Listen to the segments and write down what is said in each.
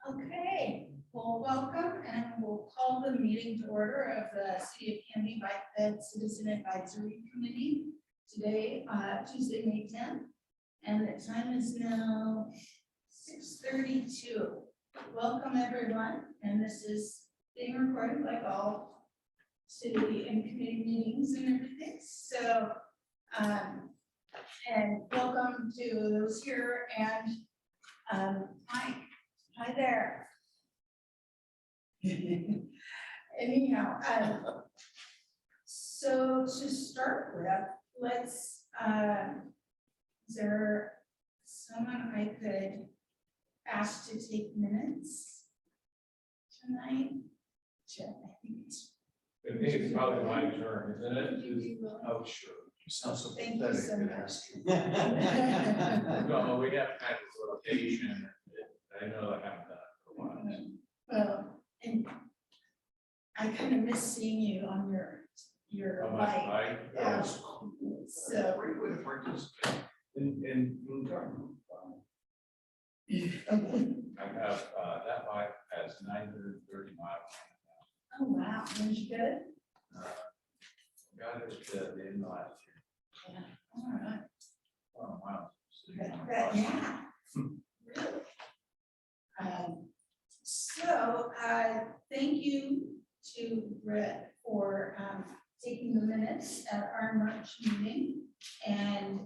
Okay, well, welcome, and we'll call the meeting to order of the City of Canby Bike Citizen Advisory Committee today, Tuesday, May 10th, and the time is now 6:32. Welcome, everyone, and this is being recorded like all city and committee meetings and everything. So, and welcome to those here, and hi there. Anyhow, so to start with, let's, is there someone I could ask to take minutes tonight? I think it's probably my turn, isn't it? Oh, sure. You sound so Thank you pathetic. so much. No, we have kind of rotation. I know I haven't done it for a while. Well, and I kind of miss seeing you on your On my bike. bike. Yeah. Oh, So, great way to participate in I have, that bike has 930 miles. oh wow, was you good? Got it at the end of last year. Yeah. All right. Wow. Yeah. Really. So, thank you to Brett for taking the minutes at our March meeting. And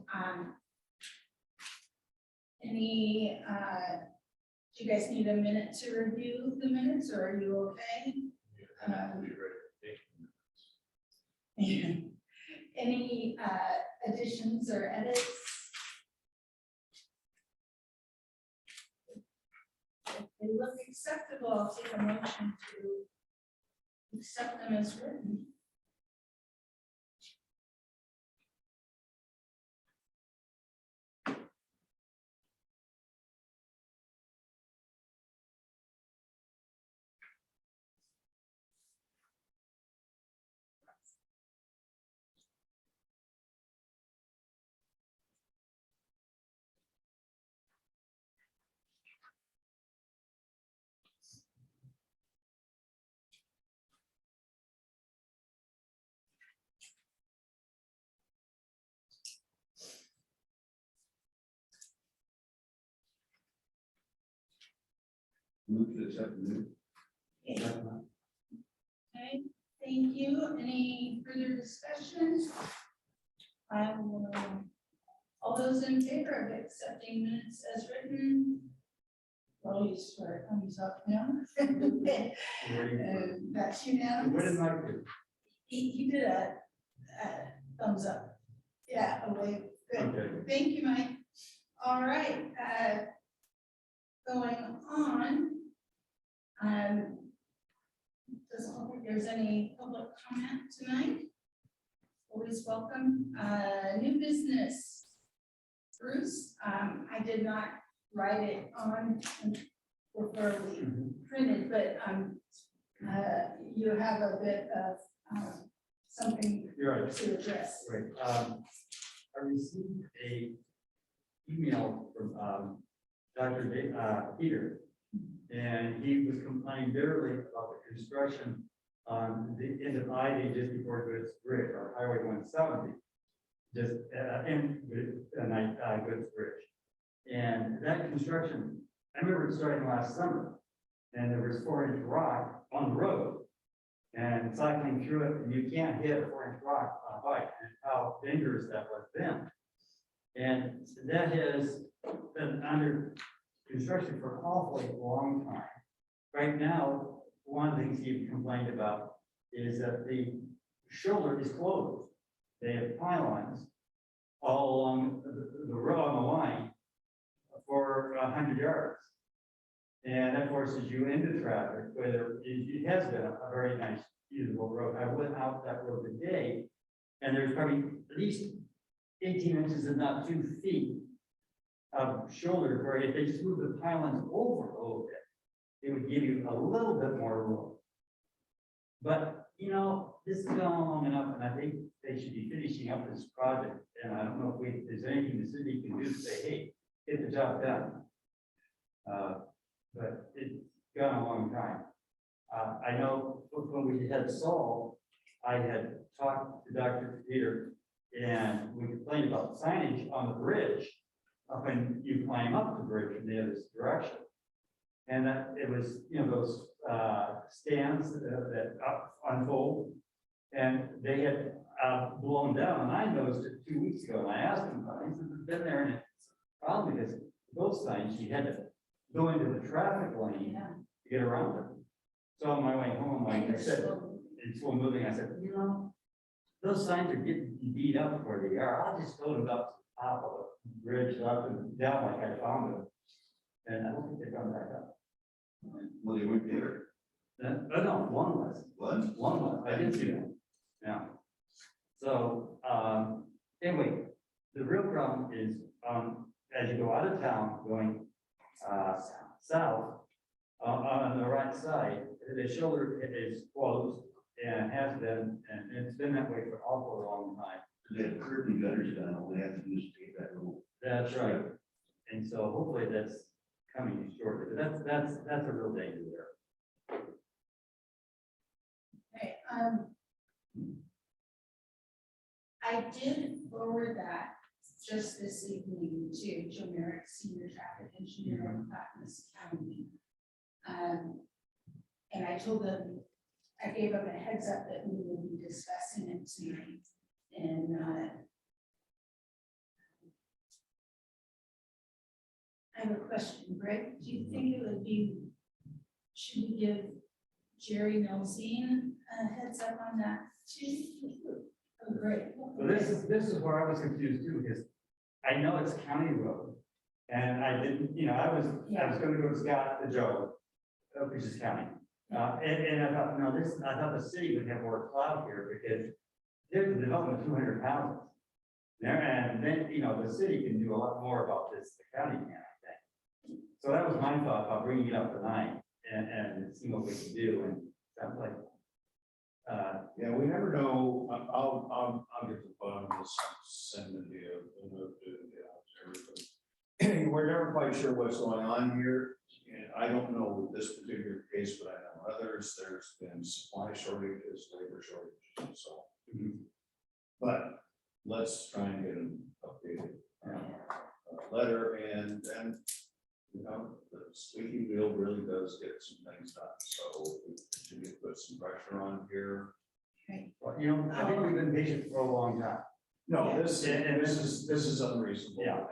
any, do you guys need a minute to review the minutes, or are you okay? Any additions or edits? If they look acceptable, I'll take a motion to accept them as written. Move to accept the minutes. Okay, thank you. Any further discussion? I will, all those in favor of accepting minutes as written? Well, you swear, thumbs up now. That's unanimous. What did Mike do? He did a thumbs up. Yeah, a wave. Good. Okay. Thank you, Mike. All right, going on. Doesn't look like there's any public comment tonight. Always welcome. New business. Bruce, I did not write it on before we printed, but you have a bit of something You're right. to address. Right. I received a email from Dr. Peter, and he was complaining bitterly about the construction on the end of I-80 just before Goods Bridge, or Highway 170, just in Goods Bridge. And that construction, I remember it starting last summer, and there was 4-inch rock on the road, and cycling through it, and you can't hit a 4-inch rock on a bike, and how dangerous that was then. And that has been under construction for an awfully long time. Right now, one of the things he complained about is that the shoulder is closed. They have pylons all along the road on the line for 100 yards. And that forces you into traffic, whether it has been a very nice, usable road. I went out that road today, and there's probably at least 18 inches, if not 2 feet of shoulder, where if they just move the pylons over a little bit, it would give you a little bit more room. But, you know, this has gone on long enough, and I think they should be finishing up this project. And I don't know if there's anything the city can do to say, hey, get the job done. But gone a long time. I know when we had Saul, I had talked to Dr. Peter, and we complained about signage on the bridge up when you climb up the bridge in the other direction. And that it was, those stands that unfold, and they had blown down, and I noticed it 2 weeks ago, and I asked him about it. He said, it's been there, and it's a problem because those signs, you had to go into the traffic lane Yeah. to get around them. So on my way home, I said, it's slow moving, I said, those signs are getting beat up where they are, I'll just go to the top of the bridge, up and down like I found them. And I don't think they're coming back up. Well, they weren't there. Oh, no, one was. One was, I did see that. Yeah. So, anyway, the real problem is, as you go out of town, going, south, on the right side, the shoulder is closed and has been, and it's been that way for an awful long time. They have curtain gutters down, all they have to do is take that little. That's right. And so hopefully that's coming shortly, but that's a real danger there. Okay, I did forward that just this evening to Joe Merrick, Senior Traffic Engineer in Clackamas County. And I told them, I gave them a heads up that we will be discussing it tonight. And I have a question, Greg, do you think it would be, should we give Jerry Nelzine a heads up on that too? Oh, great. So this is where I was confused too, because I know it's a county road. And I didn't, I was gonna go to Scott to Joe, which is county. And I thought, no, I thought the city would have more clout here because there's a development of 200 houses. There, and then, the city can do a lot more about this, the county can, I think. So that was my thought about bringing it up tonight and seeing what we can do, and sounds like. Yeah, we never know. I'll get the bottom of this, send it to you. We're never quite sure what's going on here. And I don't know this particular case, but I know others. There's been supply shortages, labor shortages, so. But let's try and get an updated letter, and then, the squeaky wheel really does get some things done. So we continue to put some pressure on here. Well, I think we've been patient for a long time. No, this is unreasonable. Yeah.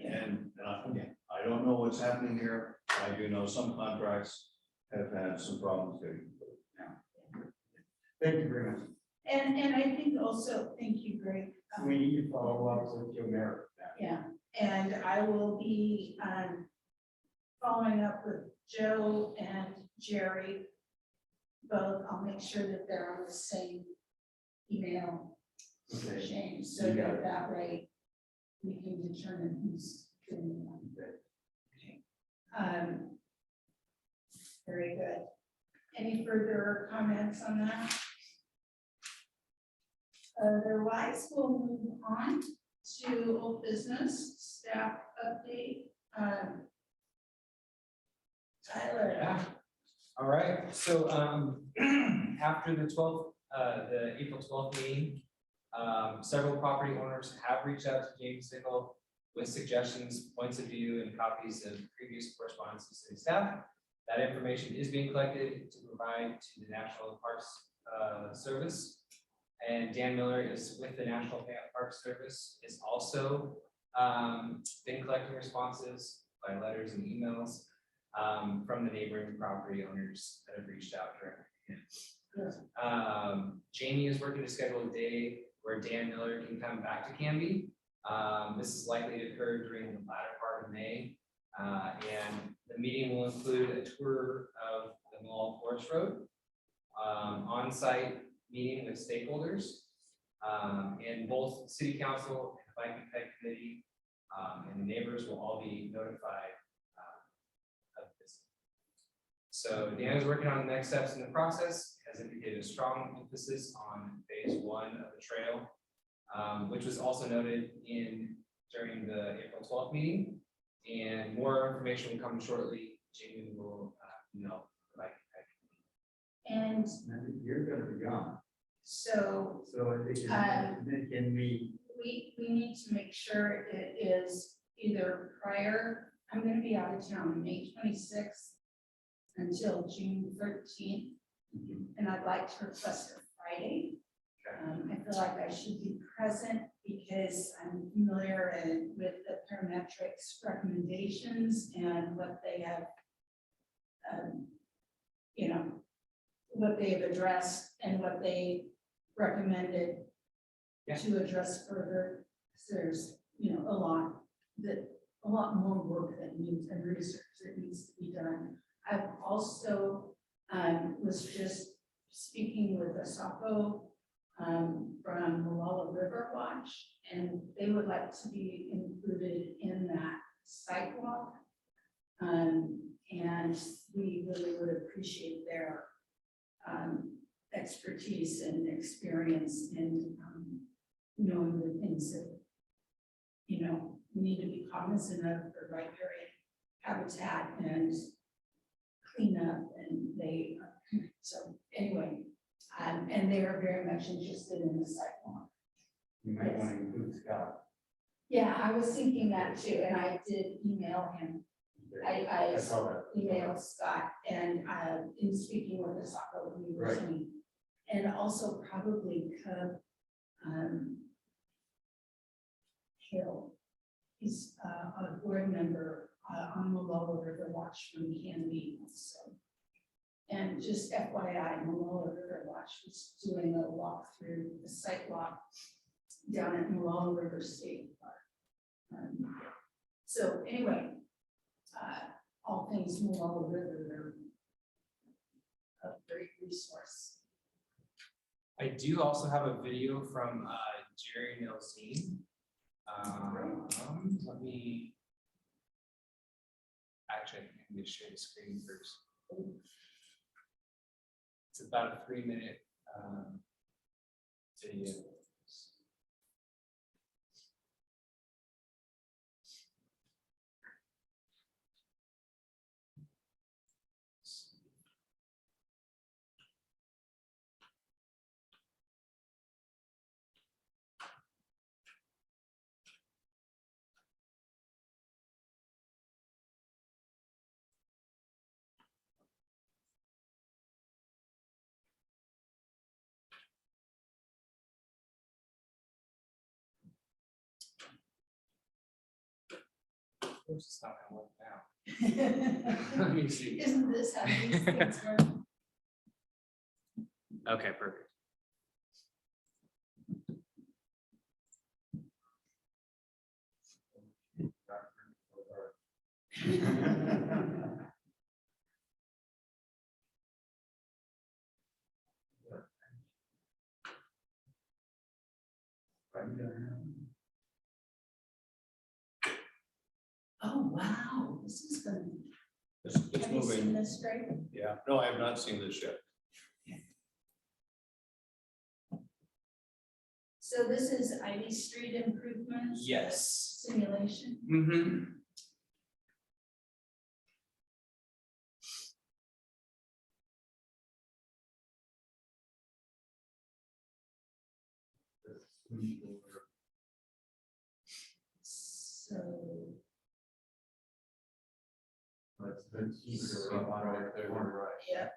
And again, I don't know what's happening here. I do know some contracts have had some problems getting. Thank you very much. And I think also, thank you, Greg. We need to follow up with Joe Merrick. Yeah, and I will be following up with Joe and Jerry. Both, I'll make sure that they're on the same email Okay. chain, so You got it. that way we can determine who's doing what. Okay. Very good. Any further comments on that? Otherwise, we'll move on to old business, staff update. Tyler. Yeah. All right. So after the 12th, the April 12th meeting, several property owners have reached out to James Sickle with suggestions, points of view, and copies of previous correspondence to city staff. That information is being collected to provide to the National Parks Service. And Dan Miller is with the National Park Service, is also been collecting responses by letters and emails from the neighboring property owners that have reached out directly. Jamie is working to schedule a day where Dan Miller can come back to Canby. This is likely to occur during the latter part of May. And the meeting will include a tour of the Mall Forest Road, on-site meeting with stakeholders, and both City Council and the Bike and Ped Committee and the neighbors will all be notified of this. So Dan is working on the next steps in the process, has indicated a strong emphasis on phase 1 of the trail, which was also noted during the April 12th meeting. And more information will come shortly. Jamie will, know, like, And And you're gonna be gone, so so can we, we need to make sure it is either prior, I'm gonna be out of town May 26th until June 13th, and I'd like to request a Friday. I feel like I should be present because I'm familiar with the parametrics recommendations and what they have, you know, what they have addressed and what they recommended Yeah. to address further. There's, you know, a lot more work that needs and research that needs to be done. I've also, was just speaking with Asako, from Malala River Watch, and they would like to be included in that sidewalk. And we really would appreciate their expertise and experience in knowing the things that, you know, we need to be cognizant of for riparian habitat and cleanup, and they, so anyway, and they are very much interested in the sidewalk. you might want to include Scott. Yeah, I was thinking that too, and I did email him. I saw that. emailed Scott, and in speaking with the soccer Right. university, and also probably Cub Hill. He's a board member on Malala River Watch from Canby, so. And just FYI, Malala River Watch was doing a walk through the site walk down at Malala River State Park. So anyway, all things Malala River are a great resource. I do also have a video from Jerry Nelson. Let me. Actually, I'm going to share the screen first. It's about a 3-minute video. Of course, it's not gonna work now. Let me see. Isn't this how these things work? Okay, perfect. Oh, wow, this is gonna, It's have you seen moving. this, Greg? Yeah, no, I have not seen this yet. So this is Ivy Street improvements? Yes. Simulation? Mm-hmm. So, yeah.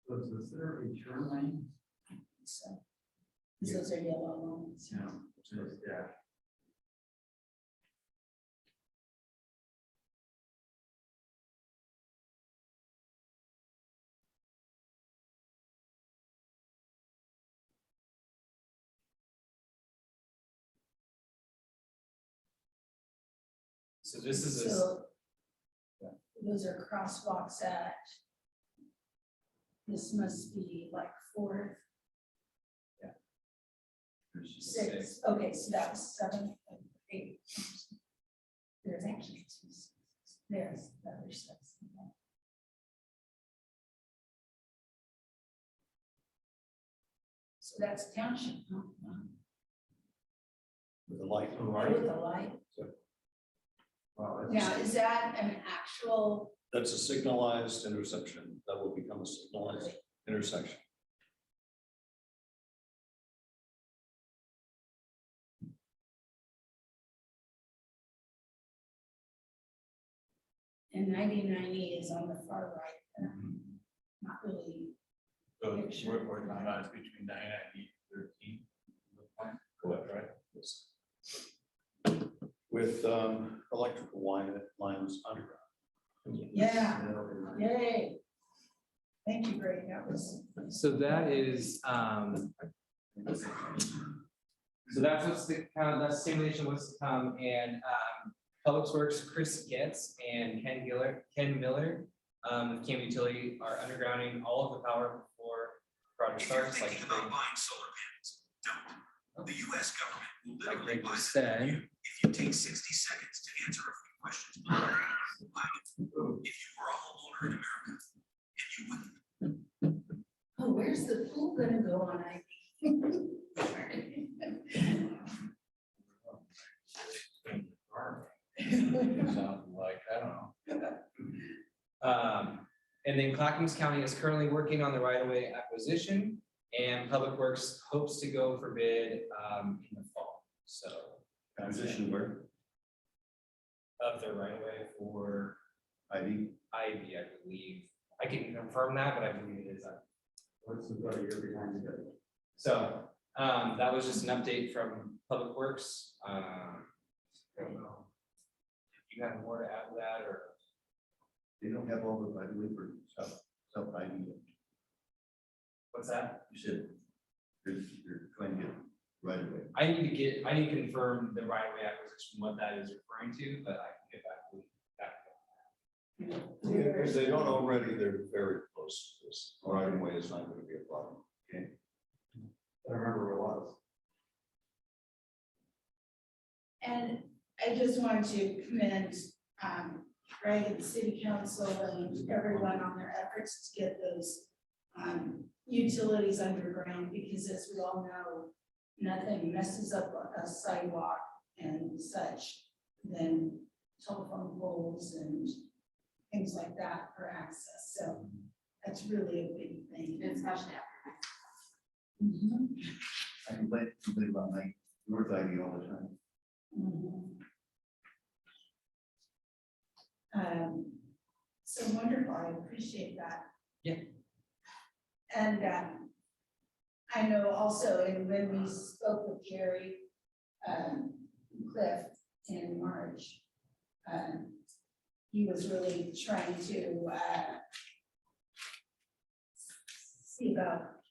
So is there a turn lane? So, those are yellow lines. Yeah. So this is a, So, those are crosswalks at, this must be like 4th, 6th, okay, so that was 7th, 8th. There's actually two. There's the other six. So that's township, huh? With the light. With the light. Wow, Now, is that an actual, That's a signalized intersection. That will become a signalized intersection. and 9090 is on the far right, not really. So Picture. we're talking about between 990 and 13. Correct, right? Yes. With electrical lines underground. Yeah, yay. Thank you, Greg, that was. So that is, so that's what's the, that simulation was to come, and, Public Works, Chris Getz and Ken Miller, of Cam Utility are undergrounding all of the power before project starts, like. About buying solar panels, don't. The US government will Like literally Greg buy just them said. from you if you take 60 seconds to answer a few questions. If you were a homeowner in America and you wouldn't. Oh, where's the pool gonna go on Sounds like, I don't know. And then Clackamas County is currently working on the right-of-way acquisition, and Public Works hopes to go for bid, in the fall, so. Transition where? Of the right-of-way for Ivy? Ivy, I believe. I can confirm that, but I believe it is. What's the better year behind you? So, that was just an update from Public Works. I don't know. If you have more to add to that, or? They don't have all the right of way for South Ivy. What's that? You said they're trying to get right of way. I need to confirm the right of way acquisition, what that is referring to, but I can get back to you. If they don't already, they're very close to this. Right away is not going to be a problem. Okay. I remember it was. And I just wanted to commend, Greg and the city council and everyone on their efforts to get those, utilities underground, because as we all know, nothing messes up a sidewalk and such than telephone poles and things like that for access. So that's really a big thing. Especially I complain about my North Ivy all the time. So wonderful, I appreciate that. Yeah. And I know also, and when we spoke with Gary Cliff in March, he was really trying to see about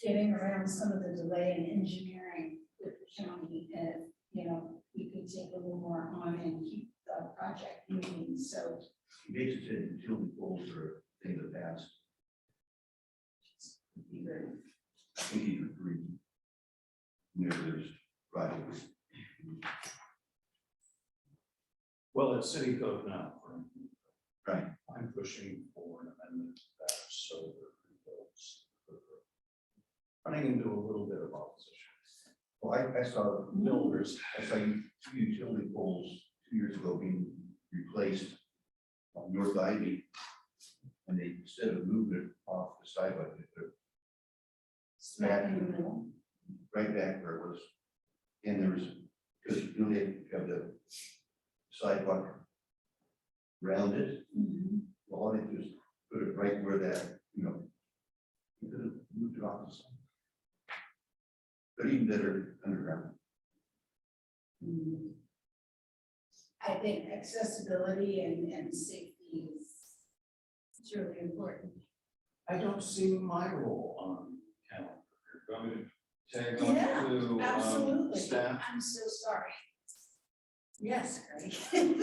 getting around some of the delay in engineering with the county, and, you know, we could take a little more on and keep the project moving, so. He basically said utility poles are a thing of the past. Either. I think he's referring whenever there's right of way. Well, it's city code now. Right. I'm pushing for an amendment to that, so running into a little bit of opposition. Well, I saw Builders, I saw two utility poles 2 years ago being replaced on North Ivy. And they, instead of moving it off the sidewalk, they put it Smack in the middle. right back where it was. And there was, because you know, they have the sidewalk around it. Well, all they do is put it right where that, you know, you could have moved it off the side. But even better underground. I think accessibility and safety is really important. I don't see my role on calendar. You're going to tag on Yeah, to Absolutely. staff. I'm so sorry. Yes, Greg. Sorry.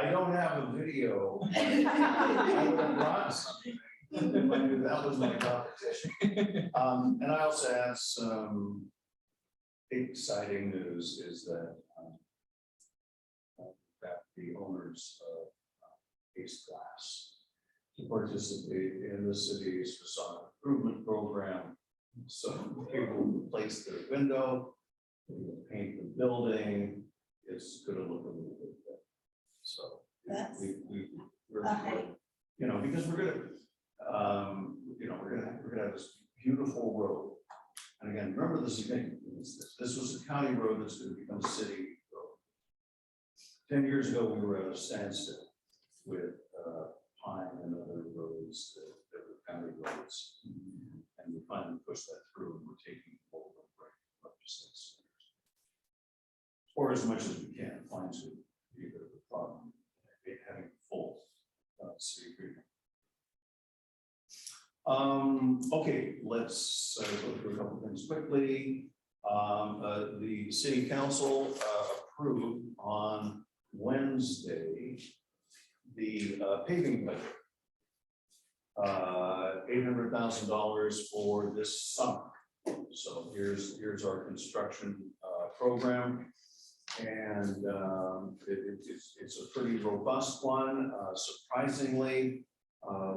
I don't have a video. I would have brought something, I knew that was my competition. And I also have some exciting news is that the owners of Ace Glass to participate in the city's facade improvement program. So people will replace their window, they will paint the building, it's gonna look a little bit better. So That's we're, okay. you know, because we're gonna have this beautiful road. And again, remember the significance, this was a county road that's gonna become a city road. 10 years ago, we were at a standstill with Pine and other roads that were county roads. And we finally pushed that through and we're taking hold of it up to 6 years. Or as much as we can, Pine's would be a bit of a problem, having full city agreement. Okay, let's go through a couple things quickly. The city council approved on Wednesday the paving budget. $800,000 for this summer. So here's our construction program. And it's a pretty robust one. Surprisingly,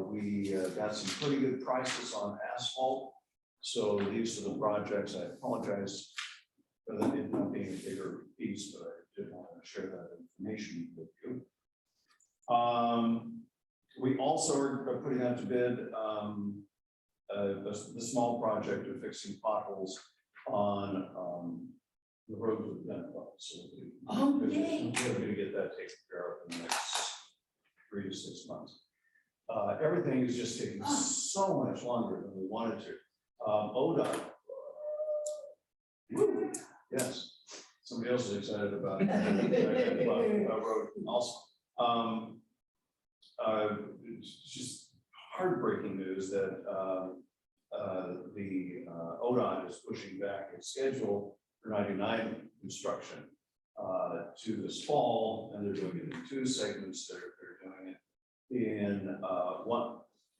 we got some pretty good prices on asphalt. So these are the projects. I apologize for it not being a bigger piece, but I did want to share that information with you. We also are putting out to bid the small project of fixing potholes on the road to the Bennett. So Oh, yay. we're going to get that taken care of in the next 3 to 6 months. Everything is just taking so much longer than we wanted to. ODOT. Yes, somebody else is excited about that road also. It's just heartbreaking news that the ODOT is pushing back its schedule for 99 construction to this fall, and they're doing it in 2 segments. They're doing it in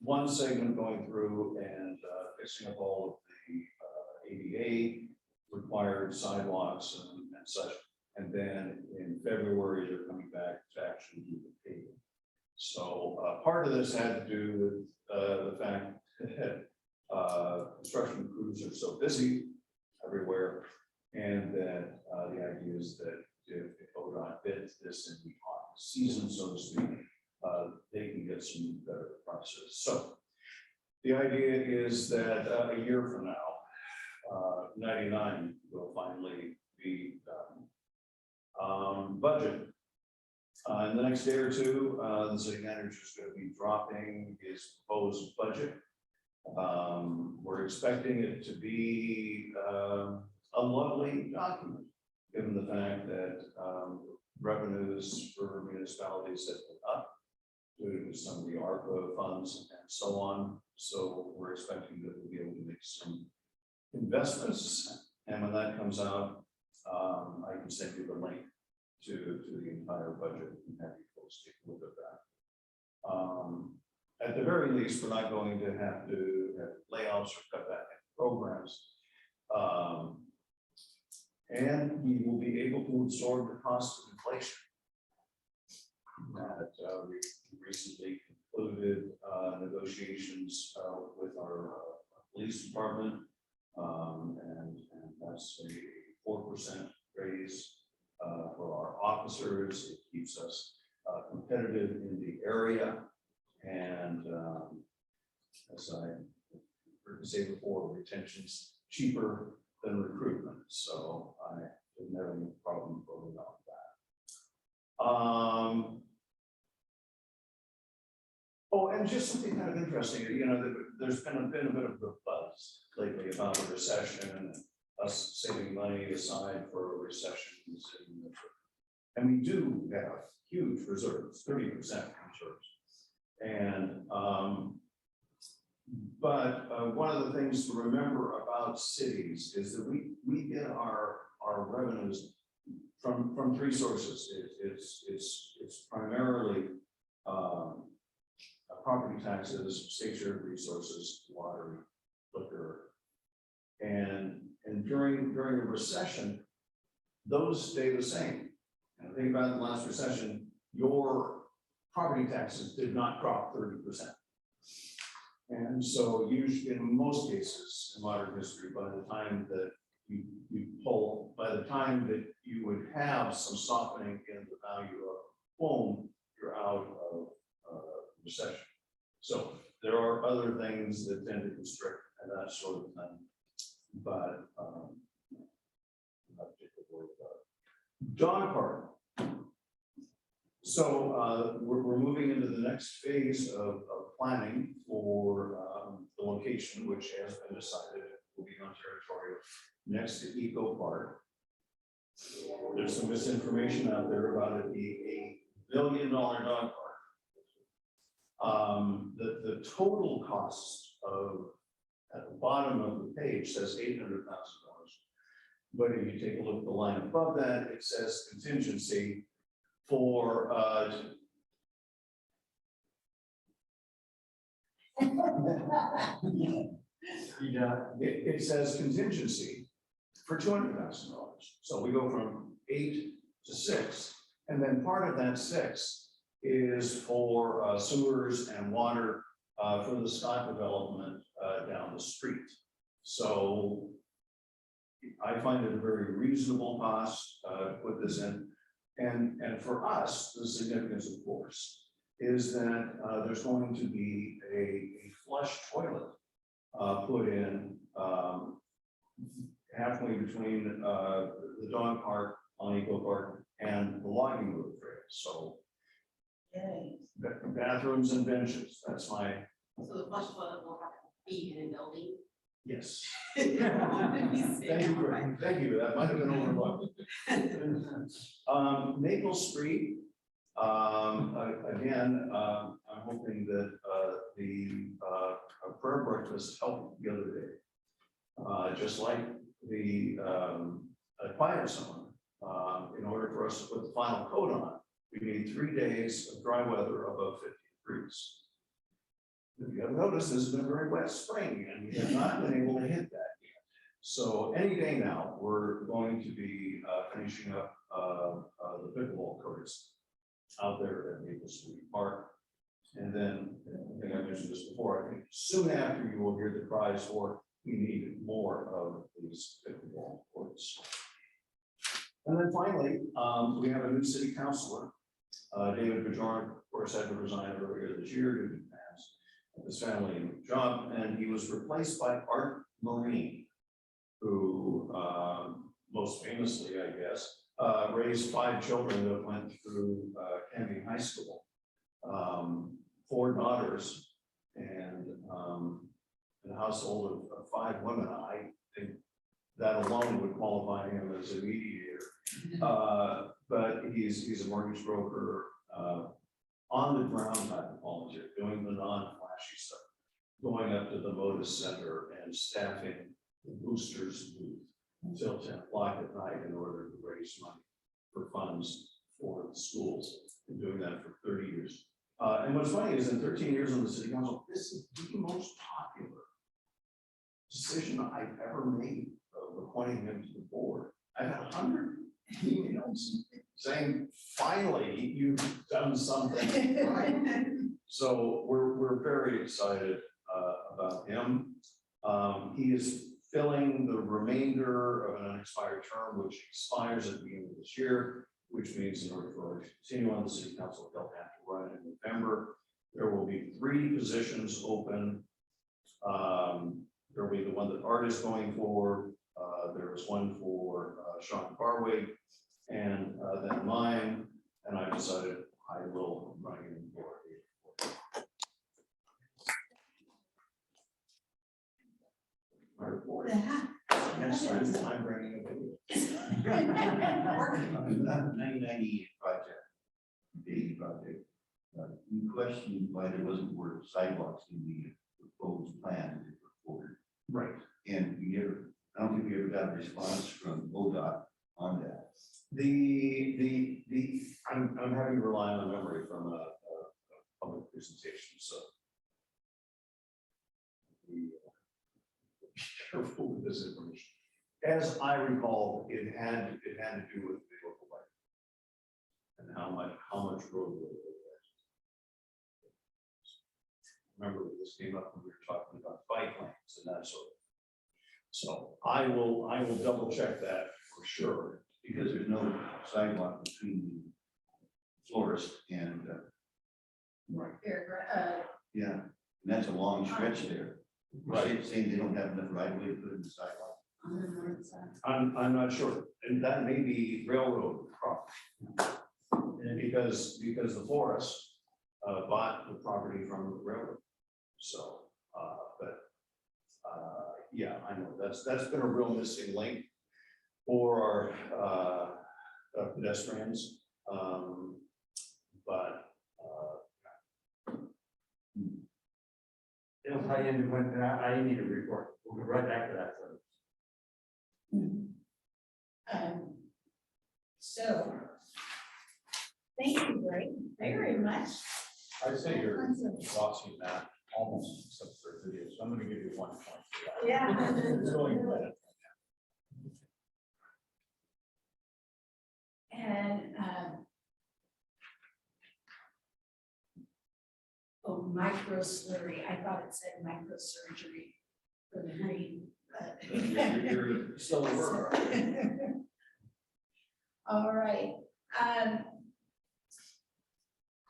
one segment going through and fixing up all of the ADA required sidewalks and such. And then in February, they're coming back to actually do the paving. So part of this had to do with the fact that construction crews are so busy everywhere, and that the idea is that if ODOT bids this in the off-season, so to speak, they can get some better prices. So the idea is that a year from now, 99 will finally be done. Budget. In the next day or two, the city manager is going to be dropping his proposed budget. We're expecting it to be a lovely document, given the fact that revenues for municipalities have been up due to some of the ARPA funds and so on. So we're expecting that we'll be able to make some investments. And when that comes out, I can send you the link to the entire budget and have you folks take a look at that. At the very least, we're not going to have layoffs or cut back in programs. And we will be able to absorb the cost of inflation. That we recently concluded negotiations with our police department, and that's a 4% raise for our officers. It keeps us competitive in the area, and as I heard you say before, retention's cheaper than recruitment, so I didn't have any problem voting on that. Oh, and just something kind of interesting, you know, there's been a bit of a buzz lately about a recession and us saving money aside for a recession in the city. And we do have huge reserves, 30% reserves. And but one of the things to remember about cities is that we get our revenues from 3 sources. It's primarily property taxes, state shared resources, water, liquor. And during a recession, those stay the same. And think about the last recession, your property taxes did not drop 30%. And so usually, in most cases in modern history, by the time that by the time that you would have some softening in the value of home, you're out of recession. So there are other things that tend to constrict and that sort of thing. But not particularly dog park. So we're moving into the next phase of planning for the location, which has been decided will be on territory next to Eco Park. There's some misinformation out there about it being $1 billion dog park. The total cost of, at the bottom of the page says $800,000. But if you take a look at the line above that, it says contingency for it says contingency for $200,000. So we go from 8 to 6, and then part of that 6 is for sewers and water for the Scott development down the street. So I find it a very reasonable cost to put this in. And for us, the significance, of course, is that there's going to be a flush toilet put in halfway between the dog park on Eco Park and the logging road trail. So bathrooms and benches, that's my. So the flush toilet will have to be in a building. Yes. Thank Thank you, that might have been overlooked. Maple Street, again, I'm hoping that the prayer breakfast helped the other day. Just like the quiet zone, in order for us to put the final coat on, we need 3 days of dry weather above 50 degrees. If you have noticed, this has been a very wet spring and we have not been able to hit that yet. So any day now, we're going to be finishing up the pickleball courts out there at Maple Street Park. And then, I think I mentioned this before, I think soon after you will hear the cries for we need more of these pickleball courts. And then finally, we have a new city councilor. David Bajorn, of course, had to resign earlier this year due to pass his family and job, and he was replaced by Art Marine, who most famously, I guess, raised 5 children that went through Canby High School, 4 daughters, and a household of 5 women. I think that alone would qualify him as a mediator. But he's a mortgage broker, on the ground type of volunteer, doing the non-flashy stuff, going up to the Modus Center and staffing the boosters booth until 10 o'clock at night in order to raise money for funds for the schools. Been doing that for 30 years. And what's funny is in 13 years on the city council, this is the most popular decision I've ever made of appointing him to the board. I've had 100 emails saying, finally, you've done something right. So we're very excited about him. He is filling the remainder of an unexpired term, which expires at the beginning of this year, which means in order for us to continue on the city council, they'll have to run in November. There will be 3 positions open. There will be the one that Art is going for. There is one for Sean Farway, and then mine, and I decided I will run in for my report. Next time, I'm bringing a video. 1998 project, big project. We questioned why there wasn't more sidewalks in the proposed plan that they put forward. Right. And I don't think we ever got a response from ODOT on that. I'm having to rely on the memory from a public presentation, so careful with this information. As I recall, it had to do with the local budget. And how much road was there. Remember, this came up when we were talking about bike lanes and that sort of. So I will double check that for sure. Because there's no sidewalk between the florist and, yeah, and that's a long stretch there. Right. Saying they don't have enough right of way to put in the sidewalk. On the north side. I'm not sure, and that may be railroad property. And because the florist bought the property from the railroad. So, yeah, I know, that's been a real missing link for our pedestrians. But It'll tie into when I need a report. We'll go right back to that. So, thank you very much. I say you're Tons of- exhausting that almost except for video, so I'm gonna give you 1 point. for that. Yeah. It's going good. And, oh, micro slurry, I thought it said microsurgery for the green, but. you're still a worker. All right,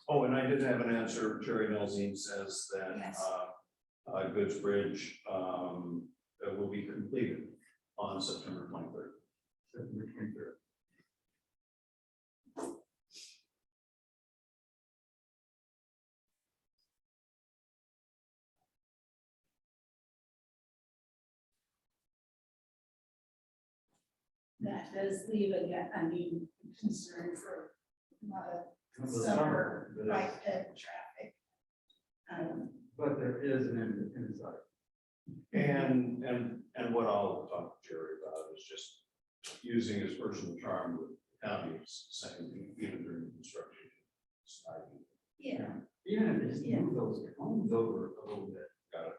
Oh, and I did have an answer. Jerry Nelzine says that Yes. Goods Bridge will be completed on September 23rd. September 23rd. that does leave concern for a lot of The summer but bike it's- traffic. But there is an inside. And what I'll talk to Jerry about is just using his personal charm with the counties, saying even during construction. Yeah, Even if they just Yeah. move those homes over a little bit. Got it.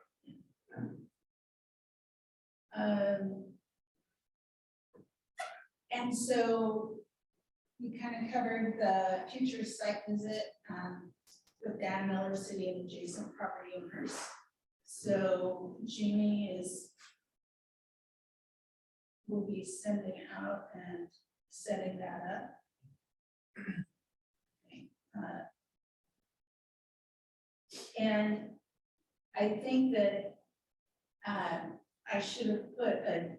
And so we kind of covered the future site visit, with Dan Miller, city and adjacent property owners. So Jeannie will be sending out and setting that up. Okay, and I think that, I should have put a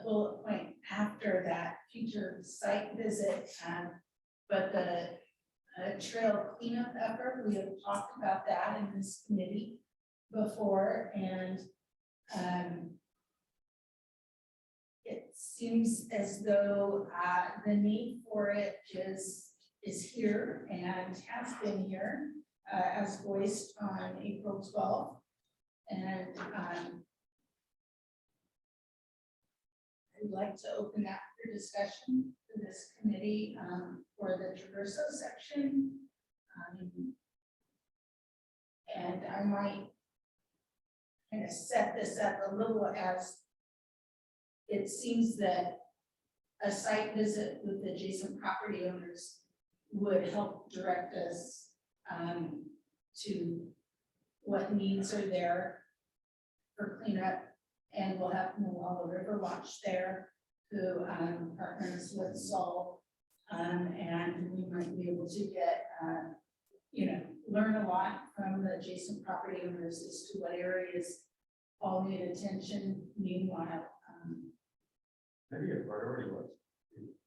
bullet point after that future site visit, but the trail cleanup effort, we have talked about that in this committee before, and it seems as though the need for it is here and has been here, as voiced on April 12th. And I'd like to open that for discussion for this committee, for the Traverso section. And I might kind of set this up a little as it seems that a site visit with adjacent property owners would help direct us to what needs are there for cleanup. And we'll have Moala River Watch there, who partners with Sol. And we might be able to get, learn a lot from the adjacent property owners as to what areas all need attention. Meanwhile, Maybe a priority list.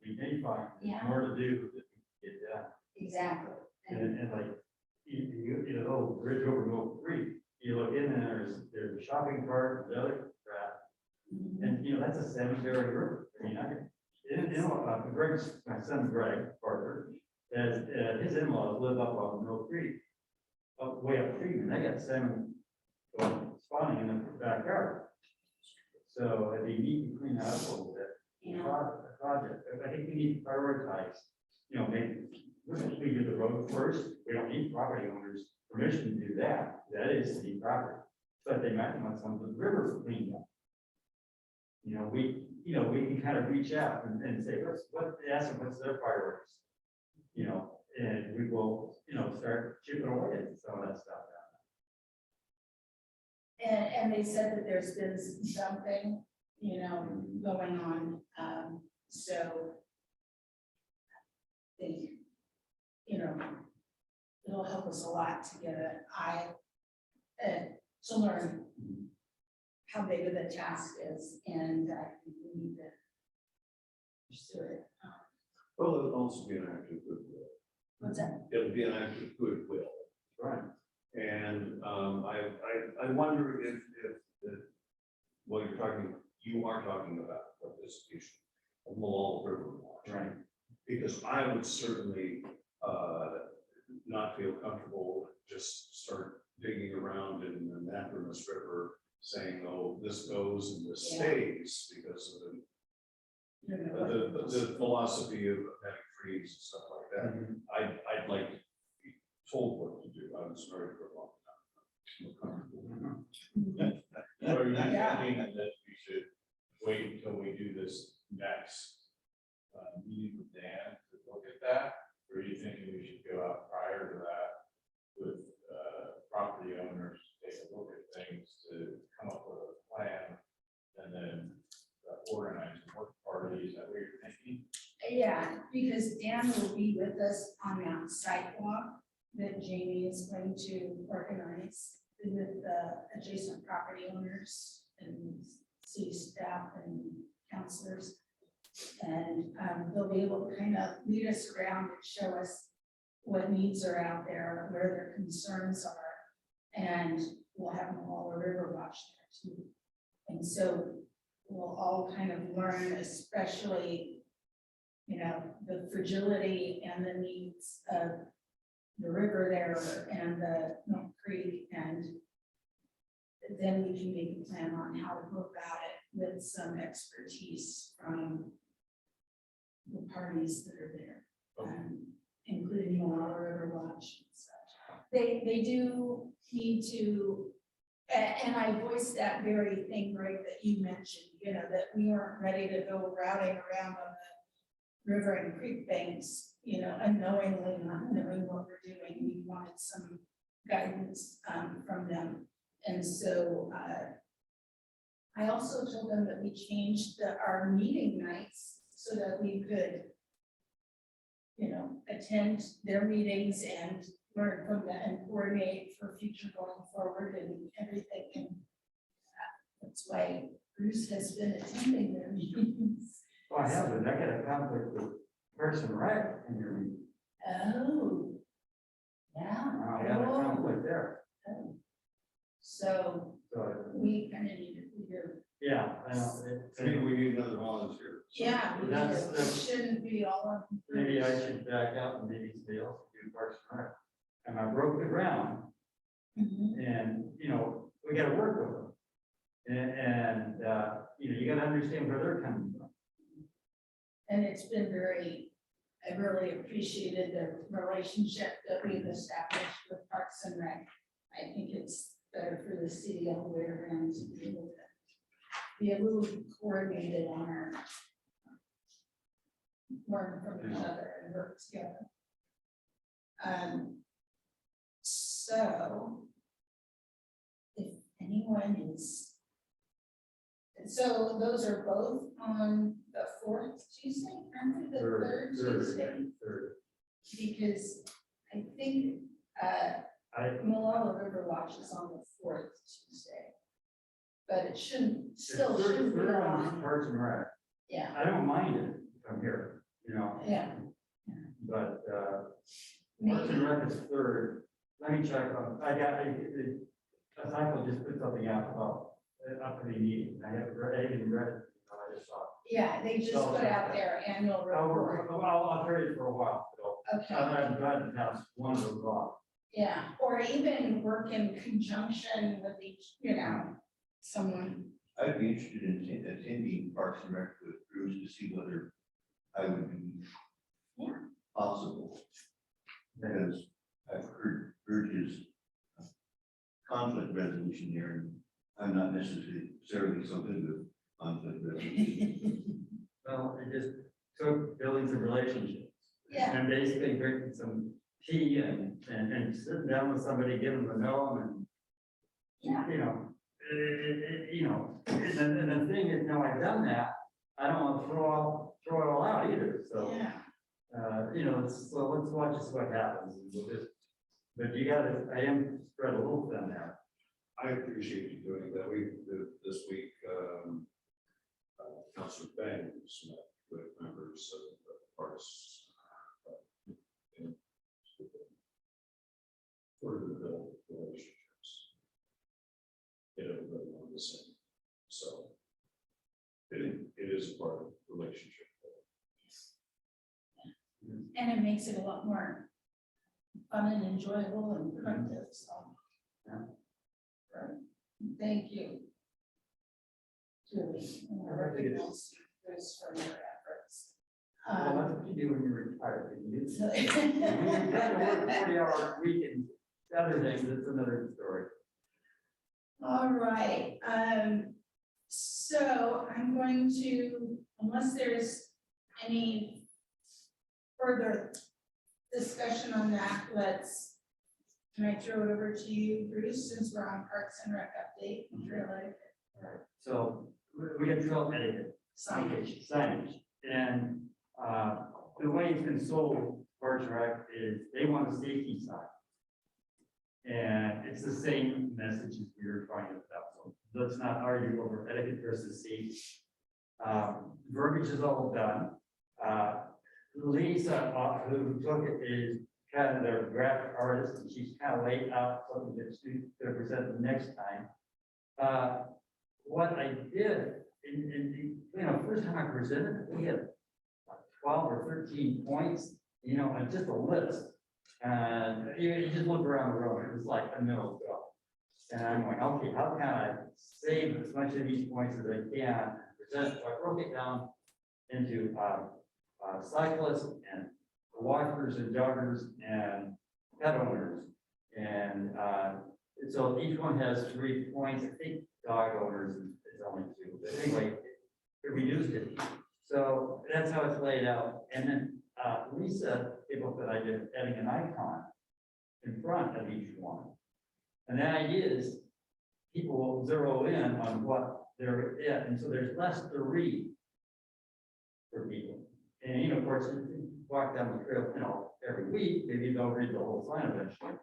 We may find Yeah. more to do that we get done. exactly. And like, bridge over Mill Creek, you look in and there's a shopping cart, and the other crap. And, that's a cemetery river. I mean, Greg's, my son Greg Parker, his in-laws live up on Mill Creek. Way upstream, and they got salmon spawning in the backyard. So it'd be neat to clean that up a little bit. Yeah. Project, I think we need to prioritize, maybe we do the road first. We don't need property owners' permission to do that. That is city property. but they might want some of the river cleaned up. You know, we can kind of reach out and say, ask them what's their priorities. You know, and we will, start chipping away at some of that stuff. And they said that there's been something, going on, so. I think, it'll help us a lot to get an eye, to learn how big of the task is, and I think we need to pursue it. Well, it'll also be an act of goodwill. What's that? It'll be an act of goodwill. Right. And I wonder if what you are talking about, participation of Malala River Watch. Right. Because I would certainly not feel comfortable just start digging around in the Anthramus River saying, oh, this goes and this stays because of the philosophy of having trees and stuff like that. I'd like to be told what to do. I was married for a long time. So are you Yeah. thinking that we should wait until we do this next meeting with Dan to look at that? Or are you thinking we should go out prior to that with property owners, take a look at things to come up with a plan and then organize work parties? Is that what you're thinking? Yeah, because Dan will be with us on that sidewalk that Jamie is going to organize with the adjacent property owners and city staff and counselors. And they'll be able to kind of lead us around and show us what needs are out there, where their concerns are. And we'll have them all River Watch there too. And so we'll all kind of learn, especially, the fragility and the needs of the river there and the Milk Creek, and then we can make a plan on how to go about it with some expertise from the parties that are there, including Malala River Watch and such. They do need to, and I voiced that very thing, Greg, that you mentioned, that we weren't ready to go routing around on the river and creek banks, unknowingly, not knowing what we're doing. We wanted some guidance from them. And so I also told them that we changed our meeting nights so that we could, attend their meetings and learn from them and coordinate for future going forward and everything. And that's why Bruce has been attending their meetings. Well, I have, but I got a conflict with Person Rec in your meeting. Oh, yeah. I got a conflict there. So So, we kind of need to figure. yeah, I know. Maybe we need another volunteer. Yeah, we That's- shouldn't be all on. Maybe I should back out and maybe somebody else do Parks and Rec. And I broke the ground Mhm. and, we gotta work with them. And you gotta understand where they're coming from. And it's been I really appreciated the relationship that we've established with Parks and Rec. I think it's better for the city all the way around to be able to be a little coordinated on our learn from each other and work together. So if anyone is, so those are both on the 4th Tuesday, aren't they, the third Tuesday? Third. Because I think Malala River Watch is on the 4th Tuesday. But it shouldn't be They're on on, Parks and Rec. yeah, I don't mind it if I'm here, yeah. but Parks Maybe, and Rec is third. Let me check on, a cycle just put something out about up for the meeting. I haven't read it, I just saw it. yeah, they just put out their annual report. I'll trade it for a while, so Okay, I'm glad to pass one of those off. yeah, or even work in conjunction with each, someone. I'd be interested in attending Parks and Rec with Bruce to see whether I would be possible. Because I've heard his conflict resolution here, and I'm not necessarily something with conflict resolution. Well, it just took building some relationships. Yeah. And basically drinking some tea and sitting down with somebody, giving them a no, and, Yeah. you know, and the thing is, now I've done that, I don't want to throw it all out either, so. Yeah. So let's watch and see what happens. And we'll just, but you gotta, I am spread a little thin there. I appreciate you doing that. This week, Councilor Bang was met with members of the parks. For the build relationships. Get everybody on the same. So it is a part of the relationship. And it makes it a lot more fun and enjoyable and productive, so. Yeah. Right. Thank you. Julie, and I recognize you for your efforts. Well, that's what you do when you're retired. You So- When you try to work 40-hour week and other things, it's another story. All right, so I'm going to, unless there's any further discussion on that, can I throw it over to you, Bruce, since we're on Parks and Rec update? Really? So we get trail etiquette. Signage. And the way it's been sold, Parks and Rec, is they want a safety sign. And it's the same message as we were trying to put out. So let's not argue over etiquette versus safety. Verbiage is all done. Lisa, who took it, is kind of their graphic artist, and she's kind of laid out something that she's going to present the next time. What I did, first time I presented, we had 12 or 13 points, and just a list. And you just look around the room, it was like a no go. And I'm going, okay, how can I save as much of these points as I can and present? So I broke it down into cyclists and walkers and joggers and pet owners. And so each one has 3 points. I think dog owners is only 2, but anyway, it reduced it. So that's how it's laid out. And then Lisa came up with idea of adding an icon in front of each one. And the idea is people will zero in on what they're at, and so there's less to read for people. And of course, if you walk down the trail, every week, maybe they'll read the whole sign eventually.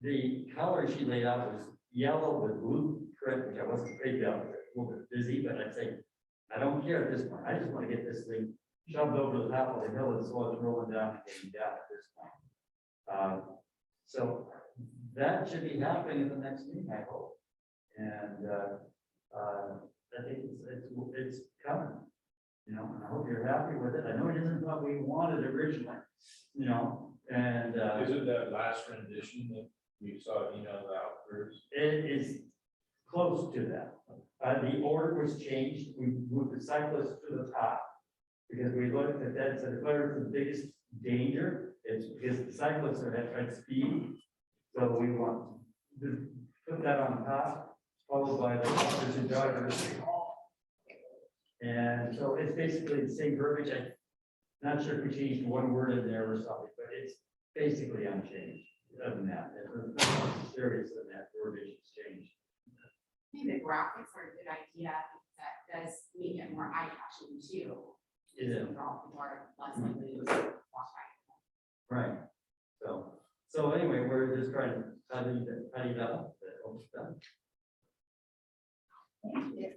The color she laid out was yellow with blue print, which I wasn't crazy about, a little bit busy, but I'd say, I don't care at this point. I just want to get this thing shoved over the top of the hill and so it's rolling down and getting down at this point. So that should be happening at the next meeting, I hope. And I think it's coming, and I hope you're happy with it. I know it isn't what we wanted originally, and Is it that last rendition that you saw emailed out, Bruce? it is close to that. The order was changed. We moved the cyclists to the top because we looked at that, so the biggest danger is because the cyclists are at speed. So we want to put that on top, followed by the walkers and joggers. And so it's basically the same verbiage. I'm not sure if we changed one word in there or something, but it's basically unchanged. Other than that, it's not serious than that verbiage has changed. I think the graphics are a good idea, because that does make it more eye-catching too. It is. People are less likely to walk by. Right. So anyway, we're just trying to tidy that up. That hope's done. Thank you.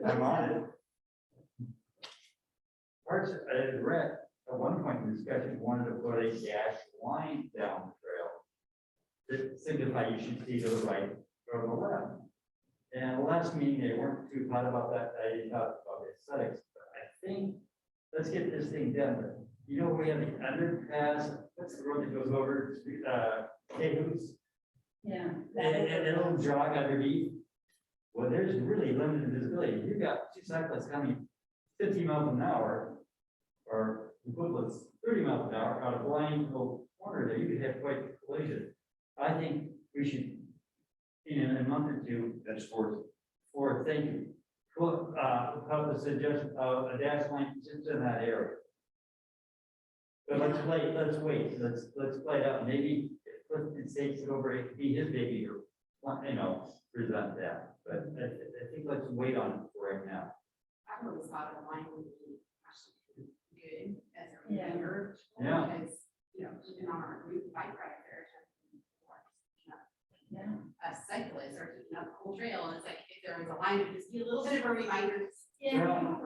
I'm on it. Parts and Rec, at one point in the discussion, wanted to put a dashed line down the trail that signify you should see to the right or the left. And the last meeting, they weren't too hot about that. They talked about the aesthetics, but I think let's get this thing done. We have the underpass. What's the road that goes over Cahoots? Yeah. And it'll jog underneath. Well, there's really limited visibility. You've got 2 cyclists coming 50 miles an hour, or equivalent 30 miles an hour out of blind corner there, you could have quite a collision. I think we should, in a month or two, That's for, thank you. Put a suggestion of a dash line just in that area. But let's wait, let's play it out, maybe if Clifton takes it over, it could be his baby or, present that, but I think let's wait on it for right now. I've always thought the line would be actually good as a Yeah. reminder. Yeah. Because, even on our route bike ride there. Yeah. A cyclist or keeping up the whole trail, and it's like, if there was a line, it would just be a little bit of a reminder. Yeah. Well,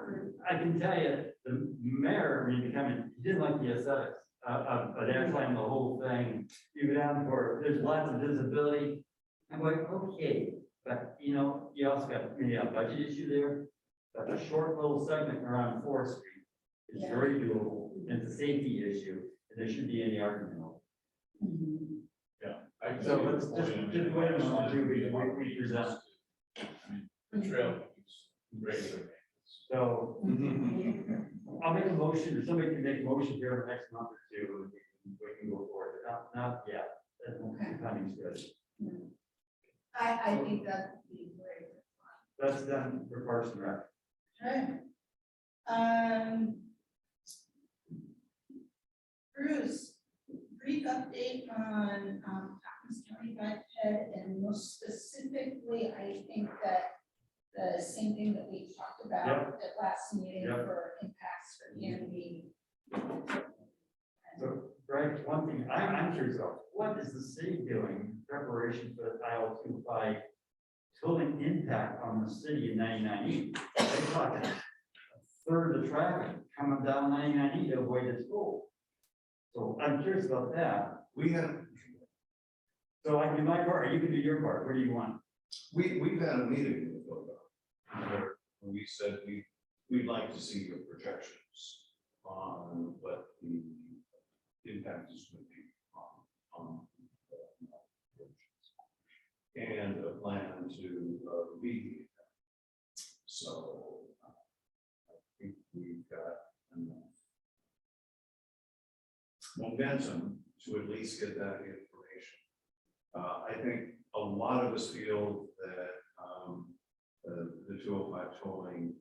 I can tell you, the mayor, when he became, he didn't like the aesthetics of dash line, the whole thing. You go down for, there's lots of visibility. I'm like, okay, but you also got maybe a budget issue there. But a short little segment around 4th Street is Yeah. very doable, and it's a safety issue, and there shouldn't be any argument over it. Mhm. I So can let's see your point. just wait a moment, I mean, we present. I mean, the trail is regular. So I'll make a motion, or somebody can make a motion here in the next month or two, and we can go forward, not yet. Okay. Timing's good. I think that'd be great. That's done for Parks and Rec. Okay. Bruce, brief update on, Hopkins County budget, and most specifically, I think that the same thing that we talked about at last meeting Yep. for impacts for Canby. So, Greg, one thing I'm curious about, what is the city doing in preparation for the IL-25 tolling impact on the city in 99E? They're talking a third of the traffic coming down 99E to avoid the toll. So I'm curious about that. We have, So I can do my part, or you can do your part. What do you want? we've had a meeting with ODOT, where we said we'd like to see your projections on what the impact is going to be on and a plan to remediate that. So I think we've got enough momentum to at least get that information. I think a lot of us feel that the 205 tolling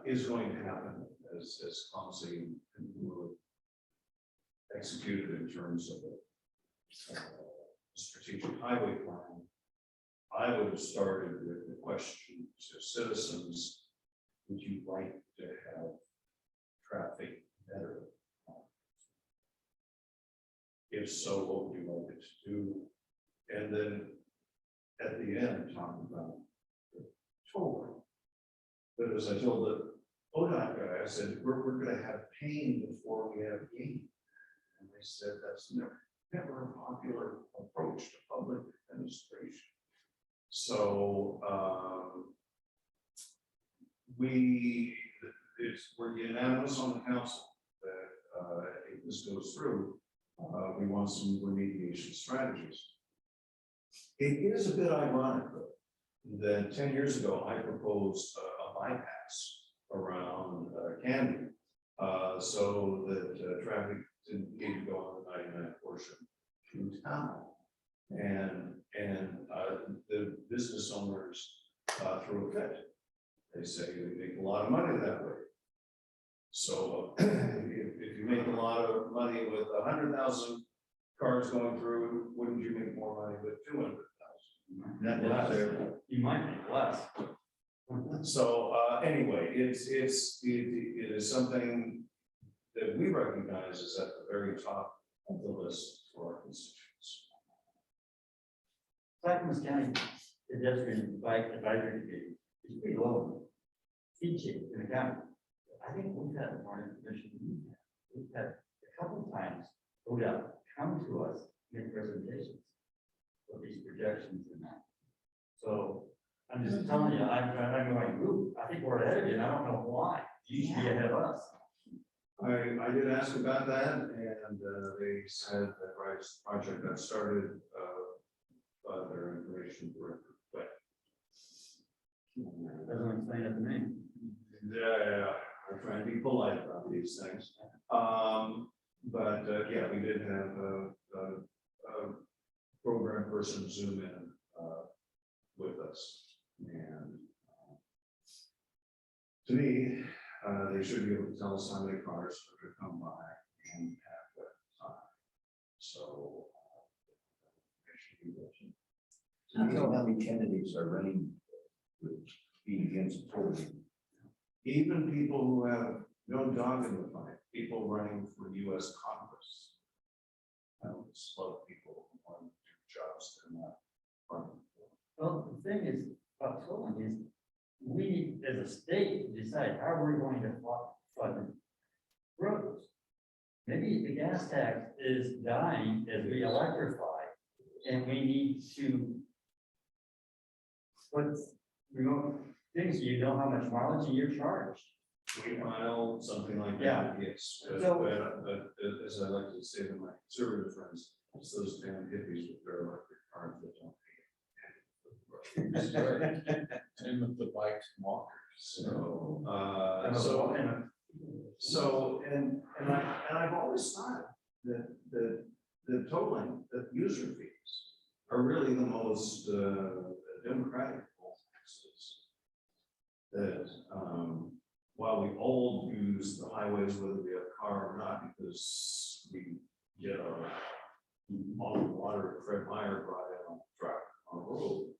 is going to happen as clumsy and really executed in terms of a strategic highway plan. I would have started with the question to citizens: would you like to have traffic better? If so, what would you like it to do? And then at the end, talk about the tolling. But as I told the ODOT guy, I said, we're going to have pain before we have gain. And they said, that's never a popular approach to public administration. So we're unanimous on the council that if this goes through, we want some remediation strategies. It is a bit ironic, though, that 10 years ago, I proposed a bypass around Canby, so that traffic didn't need to go on the 99 portion through town. And the business owners threw a fit. They say they make a lot of money that way. So if you make a lot of money with 100,000 cars going through, wouldn't you make more money with 200,000? not necessarily. You might make less. So anyway, it is something that we recognize is at the very top of the list for our constituents. Clackamas County Pedestrian Bike Advisory Committee is pretty low. Feature in the county. I think we've had more information than we've had. We've had a couple of times ODOT come to us, make presentations of these projections and that. So I'm just telling you, I'm going, ooh, I think we're ahead of you, and I don't know why. You should be ahead of us. I did ask about that, and they said that project got started, but their information director quit. Doesn't explain it to me. Yeah, I'm trying to be polite about these things. But yeah, we did have program person Zoom in with us. And to me, they should be able to tell us how many cars are to come by and at what time. So. They should be watching. So you know how many candidates are running with being against tolling? Even people who have no dog in the fight, people running for US Congress. I don't love people who want to do jobs they're not running for. Well, the thing is, about tolling is, we as a state decide how we're going to fund roads. Maybe the gas tax is dying as we electrify, and we need to put, things, you know how much mileage you're charged. 8 mile, something like Yeah. that, yes. But, So- but as I like to say to my conservative friends, it's those damn hippies with their electric cars that don't pay. And with the bikes and walkers. So, And I've always thought that the tolling, the user fees are really the most democratic of all taxes. That, while we all use the highways, whether we have a car or not, because we get our all the water Fred Meyer brought in on the truck on the road.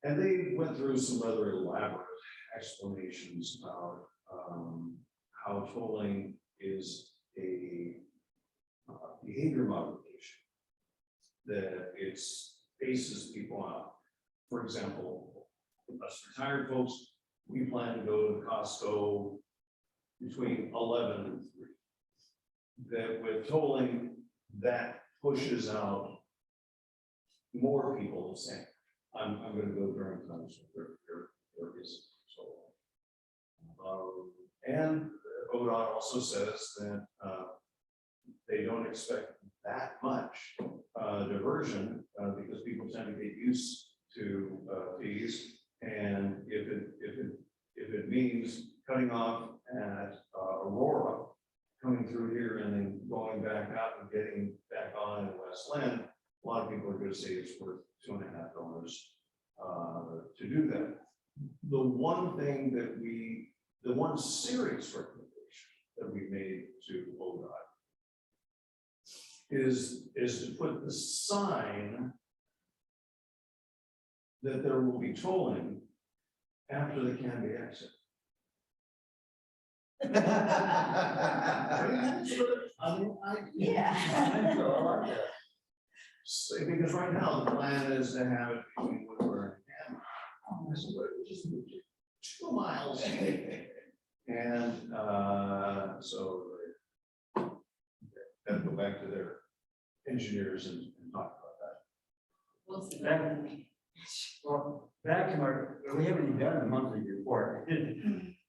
And they went through some rather elaborate explanations about how tolling is a behavior modification, that it spaces people out. For example, us retired folks, we plan to go to Costco between 11 and 3. That with tolling, that pushes out more people saying, I'm gonna go during times where there is so. And ODOT also says that they don't expect that much diversion because people tend to get used to fees. And if it means cutting off at Aurora, coming through here and then going back out and getting back on in West Lynn, a lot of people are going to say it's worth $2.50 to do that. The one thing that the one serious recommendation that we made to ODOT is to put the sign that there will be tolling after the Canby exit. Yeah. Because right now, the plan is to have it between Woodward and Canby. So we just moved it 2 miles. And so they have to go back to their engineers and talk about that. Well, back to our, we haven't even done the monthly report.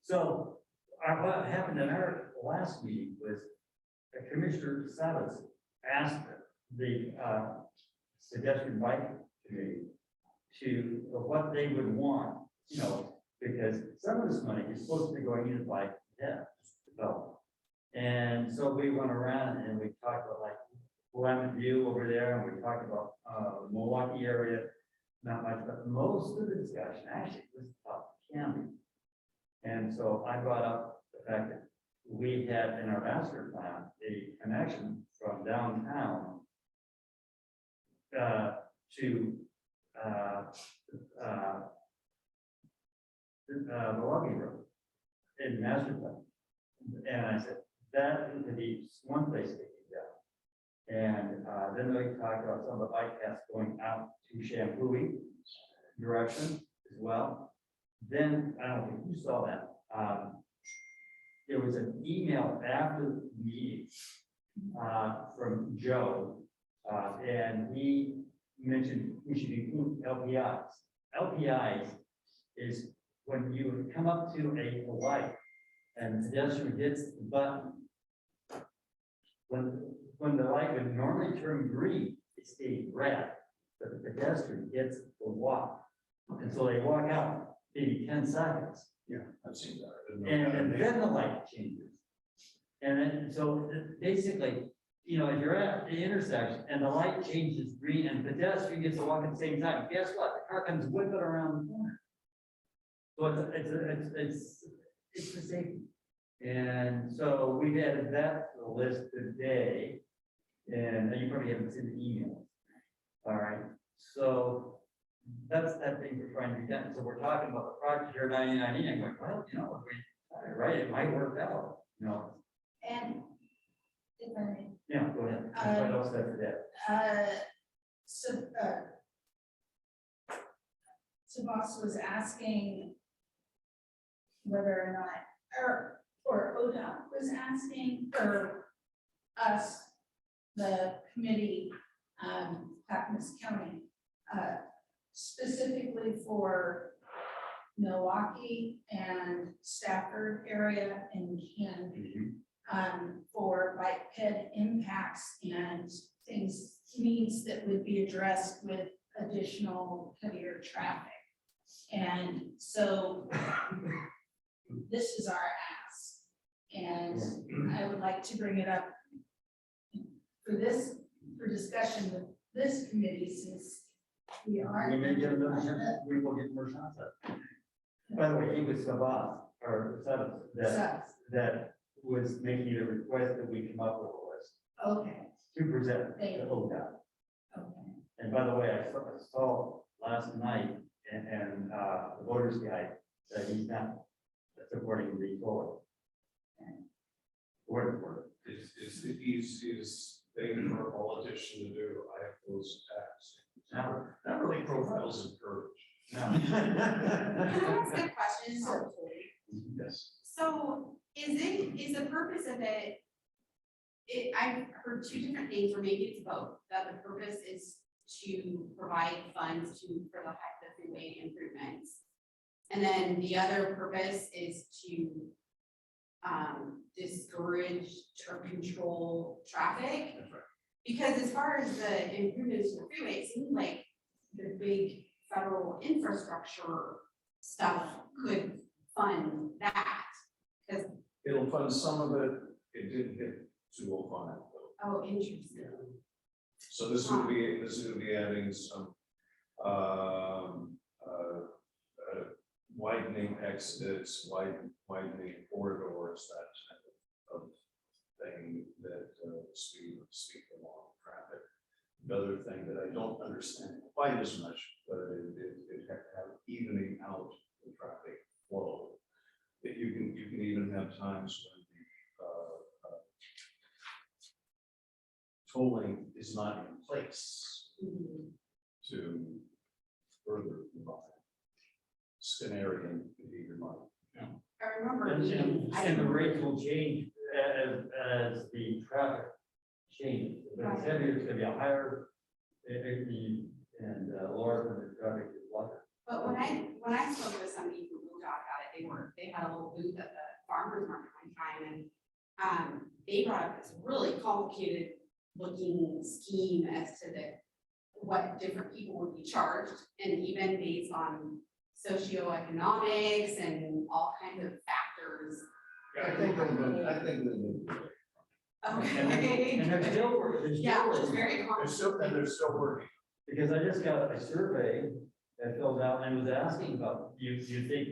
So, what happened in our last meeting was Commissioner Salas asked the pedestrian bike committee to, what they would want, because some of this money is supposed to be going into bike development. And so we went around and we talked about like Willamette View over there, and we talked about the Milwaukee area. Not much, but most of the discussion actually was about Canby. And so I brought up the fact that we had in our master plan a connection from downtown to Milwaukee Road in master plan. And I said, that would be one place they could go. And then we talked about some of the bike paths going out to Shampooey direction as well. Then, I don't think you saw that. There was an email after the meeting from Joe, and he mentioned we should include LPIs. LPIs is when you come up to a light and the pedestrian hits the button. When the light would normally turn green, it stays red, but the pedestrian hits the walk. And so they walk out maybe 10 seconds. Yeah, I've seen that. And then the light changes. And then, so basically, you know, if you're at the intersection and the light changes green and pedestrian gets to walk at the same time, guess what? The car comes whipping around the corner. So it's the safety. And so we've added that to the list today. And you probably haven't seen the email. All right, so that's that thing we're trying to be done. So we're talking about the project here 99E and going, well, you know, right, it might work out, you know. And if I may, Yeah, go ahead. What else after that? so, Tomas was asking whether or not, or ODOT was asking for us, the committee, Clackamas County, specifically for Milwaukee and Stafford area and Canby, for bike ped impacts and things, needs that would be addressed with additional heavier traffic. And so this is our ask, and I would like to bring it up for discussion with this committee, since we are. We may get another chance, we will get more shots at it. By the way, he was Sabat, or Sabat, that was making a request that we come up with a list Okay, to present Thank to you. ODOT. okay, And by the way, I saw last night, and the voters guy said he's not supporting the forward. Word for word. It's the easiest thing for a politician to do. I have those attacks. Not really profiles of courage. No. Can I ask a question? Yes. So is the purpose of it, I've heard two different things, or maybe it's both, that the purpose is to provide funds for the freeway improvements. And then the other purpose is to discourage or control traffic. That's right. Because as far as the improvements to the freeway, it seems like the big federal infrastructure stuff could fund that. Because, It'll fund some of it, it didn't hit 205. oh, interesting. So this would be adding some, widening exits, widening corridors, that type of thing that speed along traffic. Another thing that I don't understand quite as much, but it have evening out the traffic flow. That you can even have times when the tolling is not in place to further provide scenario behavior model. I remember And the being, rates will change as the traffic changes. If it's heavier, it's gonna be a higher, and lower than the traffic is lighter. but when I spoke with somebody from ODOT about it, they had a little booth at the farmer's market one time, and they brought up this really complicated looking scheme as to what different people would be charged, and even based on socioeconomics and all kinds of factors. I think that Okay. And they're still working. Yeah, it's very complicated. they're still working. Because I just got a survey that filled out and was asking about, do you think,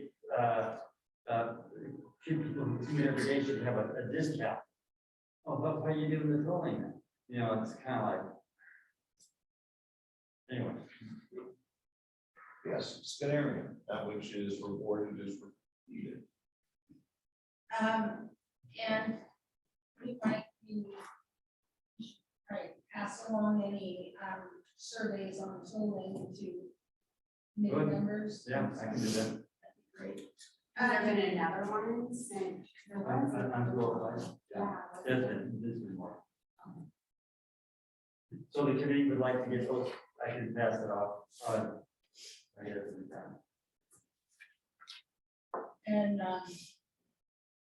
people who commute every day should have a discount? Oh, but why are you doing the tolling then? You know, it's kind of like. Anyway. Yes, scenario, that which is rewarded is repeated. and we might be, right, pass along any, surveys on tolling to new Good. members. Yeah, I can do that. That'd be great. Has there been another one since? I'm glad. Yeah. This is more. So the committee would like to get those, I can pass it off. I guess it's done. And,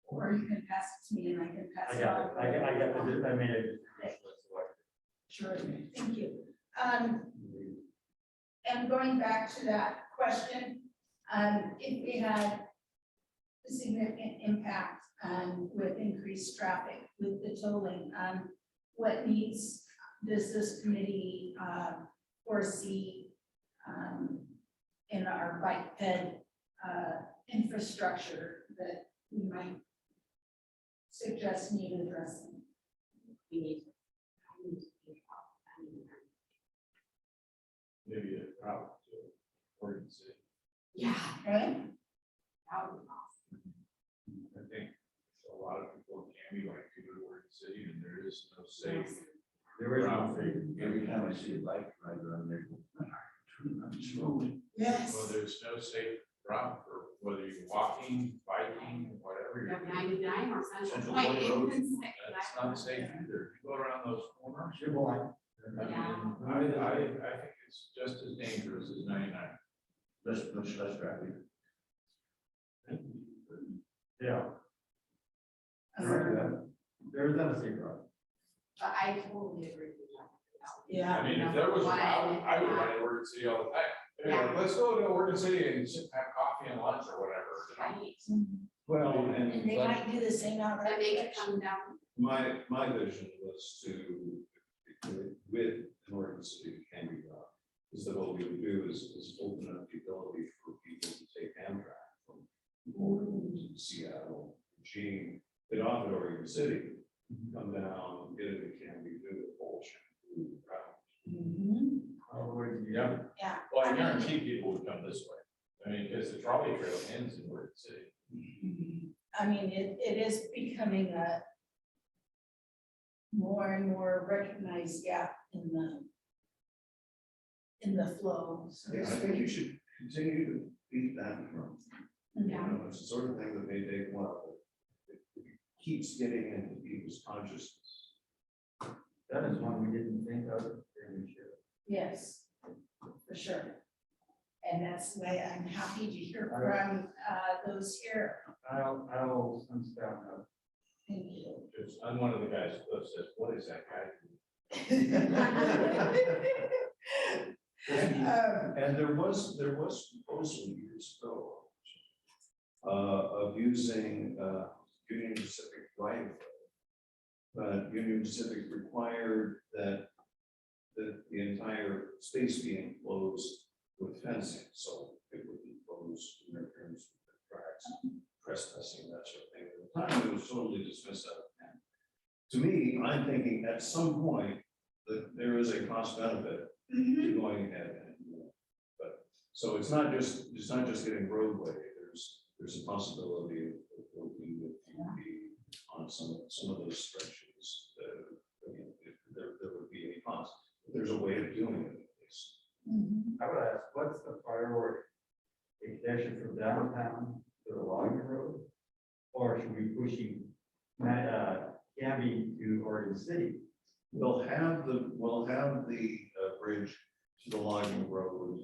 or you can pass it to me and I can pass I it got on. it, I made it. Sure, thank you. And going back to that question, if we had a significant impact, with increased traffic with the tolling. What needs does this committee foresee in our bike ped infrastructure that we might suggest need addressing? We need to. I need to think about that. Maybe a route to Oregon City. Yeah, Right? that would be awesome. I think a lot of people in Canby like to go to Oregon City, and there is no safe There is no route. figure. Every time I see a bike rider on there, I'm slowly. Yes. Well, there's no safe route for whether you're walking, biking, whatever You have you're doing. 99 or Central Central Point. Point Road, It's That's not safe either. You go around those corners. You're blind. I mean, I think it's just as dangerous as 99. Much less traffic. Yeah, there is not a safe route. But I totally agree with you. Yeah. I mean, if there was a route, I would run to Oregon City all the time. Hey, Yeah. let's go to Oregon City and sit and have coffee and lunch or whatever. Right, Well, And they and might do the same out but make there. it come down. my vision was to, with an Oregon City Canby route, is that what we would do is open up the ability for people to take Amtrak from Oregon to Seattle, Eugene, get off at Oregon City, come down, get into Canby, do the whole shampoo route. Mhm. Yeah. Yeah. Well, I guarantee people would come this way. I mean, because the trolley trail ends in Oregon City. I mean, it is becoming a more and more recognized gap in the flow. So to I think speak. you should continue to beat that drum. You know, it's the sort of thing that may take a while, but it keeps getting into people's consciousness. That is one we didn't think of, and we should. Yes, for sure. And that's why I'm happy to hear from those here. I'll send staff out. Thank you. Because I'm one of the guys who says, what is that guy? And there was proposal years ago of using Union Pacific right of way. But Union Pacific required that the entire space be enclosed with fencing, so it would be closed interference with the tracks, trespassing, that sort of thing. At the time, it was totally dismissed out of hand. To me, I'm thinking at some point that there is a cost benefit to going ahead and doing it. But so it's not just getting roadway. There's a possibility of working with UP on some of those stretches. There would be a cost. There's a way of doing it at least. I would ask, what's the priority? A connection from downtown to the logging road? Or should we be pushing, Canby to Oregon City? We'll have the bridge to the logging road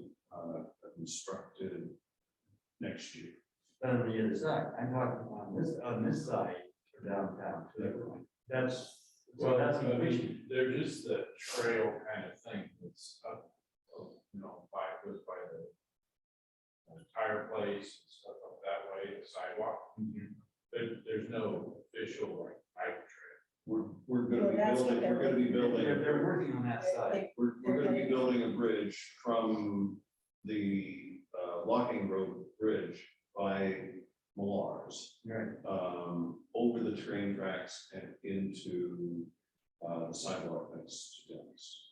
constructed next year. But on the other side, I'm talking on this side of downtown. That's, Well, that's I the issue. mean, there's just the trail kind of thing that's up, goes by the tire place and stuff up that way, the sidewalk. There's no official like bike trail. We're gonna be Well, that's building, what we're gonna be building. They're working on that side. We're gonna be building a bridge from the logging road bridge by Millar's. Right. Over the train tracks and into the sidewalk next to Dennis.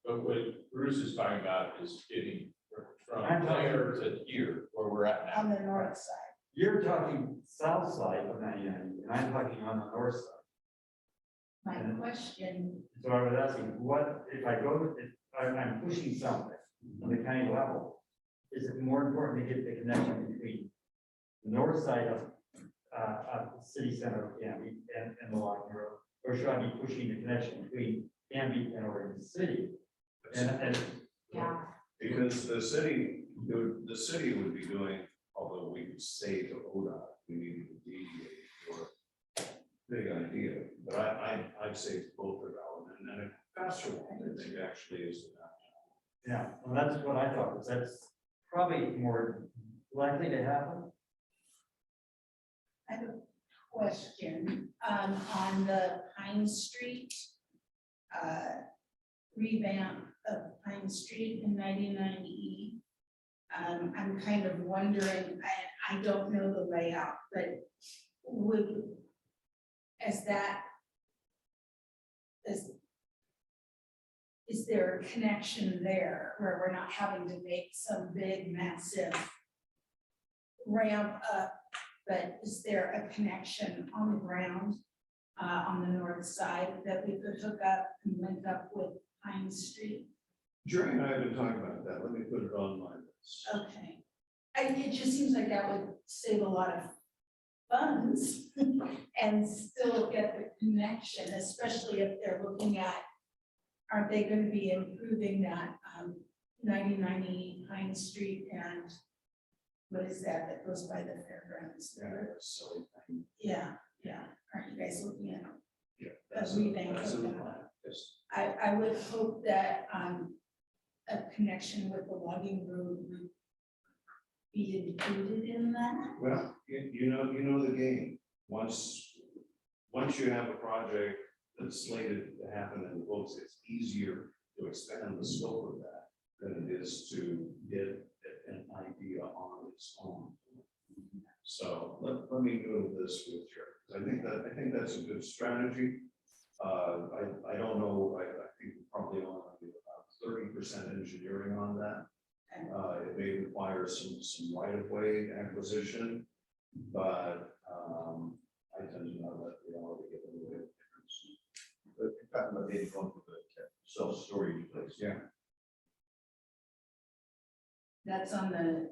But what Bruce is talking about is getting from I'm talking- there to here, where we're at On now. the north side. You're talking south side of 99, and I'm talking on the north side. My question, So I was asking, what, if I go, if I'm pushing something on the county level, is it more important to get the connection between the north side of the city center of Canby and the logging road? Or should I be pushing the connection between Canby and Oregon City? And Yeah, Because the city would be doing, although we could say to ODOT, we need to deviate your big idea, but I'd say both are valid, and a faster one, I think actually is the yeah, well, that's what I thought, because that's probably more likely to happen. question, on the Pine Street, revamp of Pine Street in 99E. I'm kind of wondering, I don't know the layout, but would, as that, is there a connection there where we're not having to make some big massive ramp up, but is there a connection on the ground, on the north side that we could hook up and link up with Pine Street? Jerry and I have been talking about that. Let me put it on my list. Okay. It just seems like that would save a lot of funds and still get the connection, especially if they're looking at, aren't they gonna be improving that 9090 Pine Street and what is that goes by the fairgrounds? Yeah, that's silly thing. Yeah, aren't you guys looking at? Yeah. That's revamp that's of a that. plan. Yes. I would hope that a connection with the logging road would be included in that. Well, you know the game. Once you have a project that's slated to happen in the books, it's easier to expand the scope of that than it is to get an idea on its own. So let me go to this with you. I think that's a good strategy. I don't know, I think probably only about 30% engineering on that. It may require some right of way acquisition, but I tend to know that we already get in the way of difference. But you're talking about maybe going for the self-storage place. Yeah. That's on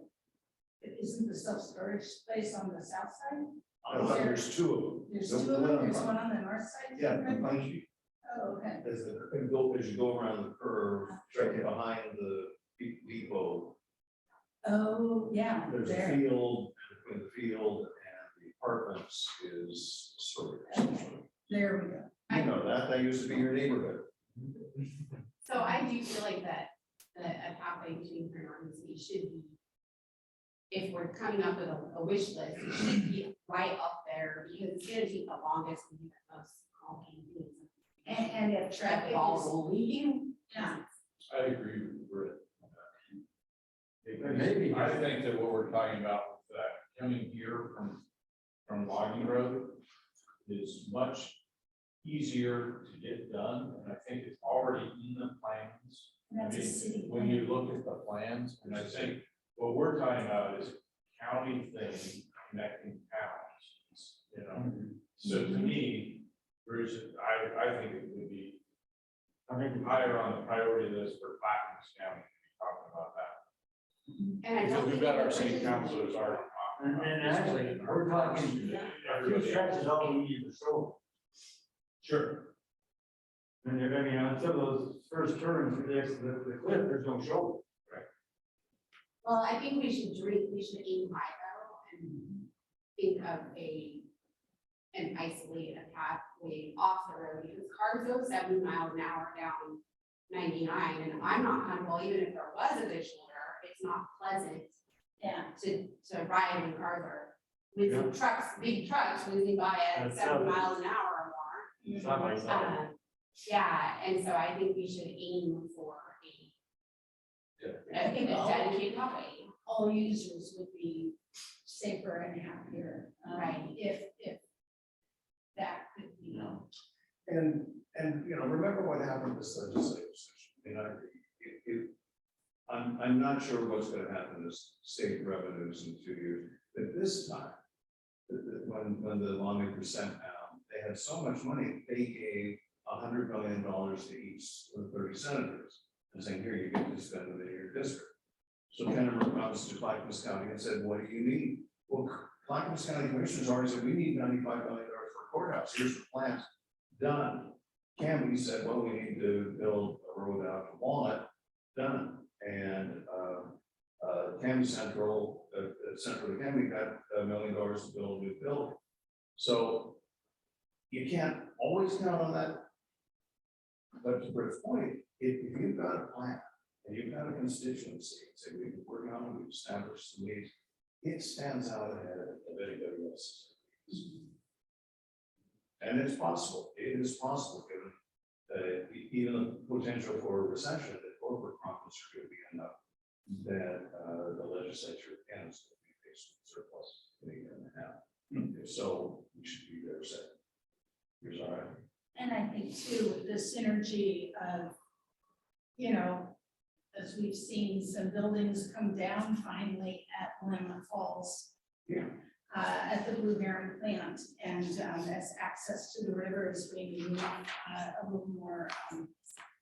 isn't the self-storage place on the south side? There's two of them. There's The two of one them, on there's Pine- one on the north side? Yeah, from Pine Street. Oh, okay. As you go around the curve, right behind the depot, Oh, yeah, there's a there. field, and between the field and the apartments is storage. There we go. You know that used to be your neighborhood. So I do feel like that, a pathway between Grand North and City should be, if we're coming up with a wish list, it should be right up there, because it's gonna take the longest and be the most complicated things. And if Get traffic the ball is, rolling. yeah, I agree with Britt. But maybe- I think that what we're talking about with that coming here from Logging Road is much easier to get done, and I think it's already in the plans. and that's a I mean, city. when you look at the plans, and I think what we're talking about is county thing connecting towns, you know? So to me, Bruce, I think it would be I think higher on the priority list for Plaquemines County to be talking about that. And I Because don't we've think got our the city bridges- councilors already talking about. And this. actually, we're talking, a few stretches all we need to show. Sure. And if, I mean, on some of those first turns, the cliff, there's no shoulder. Well, I think we should aim high though, and think of an isolated pathway off the road, because cars go 70 miles an hour down 99, and I'm not comfortable, even if there was a shoulder, it's not pleasant Yeah, to ride when cars are with some trucks, big trucks whizzing by at That's 70 tough. miles an hour or more. Side by side. Yeah, and so I think we should aim for a dedicated highway. all users would be safer and happier. Right. If that could be. And you know, remember what happened this legislative session. I'm not sure what's gonna happen to state revenues in 2 years, but this time, when the lawmakers sat down, they had so much money, they gave $100 million to each of the 30 senators, and saying, here, you get to spend it in your district. So Kennemer comes to Clackamas County and said, what do you need? Well, Clackamas County Commissioners already said, we need $95 million for a courthouse, here's the plans, done. Camby said, well, we need to build a road out to Walnut, done. And Camby Central, Central Camby got $1 million to build a new building. So you can't always count on that. But to Britt's point, if you've got a plan and you've got a constituency, say we've been working on it, we've established some needs, it stands out ahead of anybody else. And it's possible, it is possible, given even the potential for a recession, that corporate profits are going to be enough that the legislature can still be faced with surplus in a year and a half. If so, we should be there set. Here's all right. And I think too, with the synergy of, you know, as we've seen some buildings come down finally at Willamette Falls. Yeah. At the Blue Heron plant, and as access to the river is bringing a little more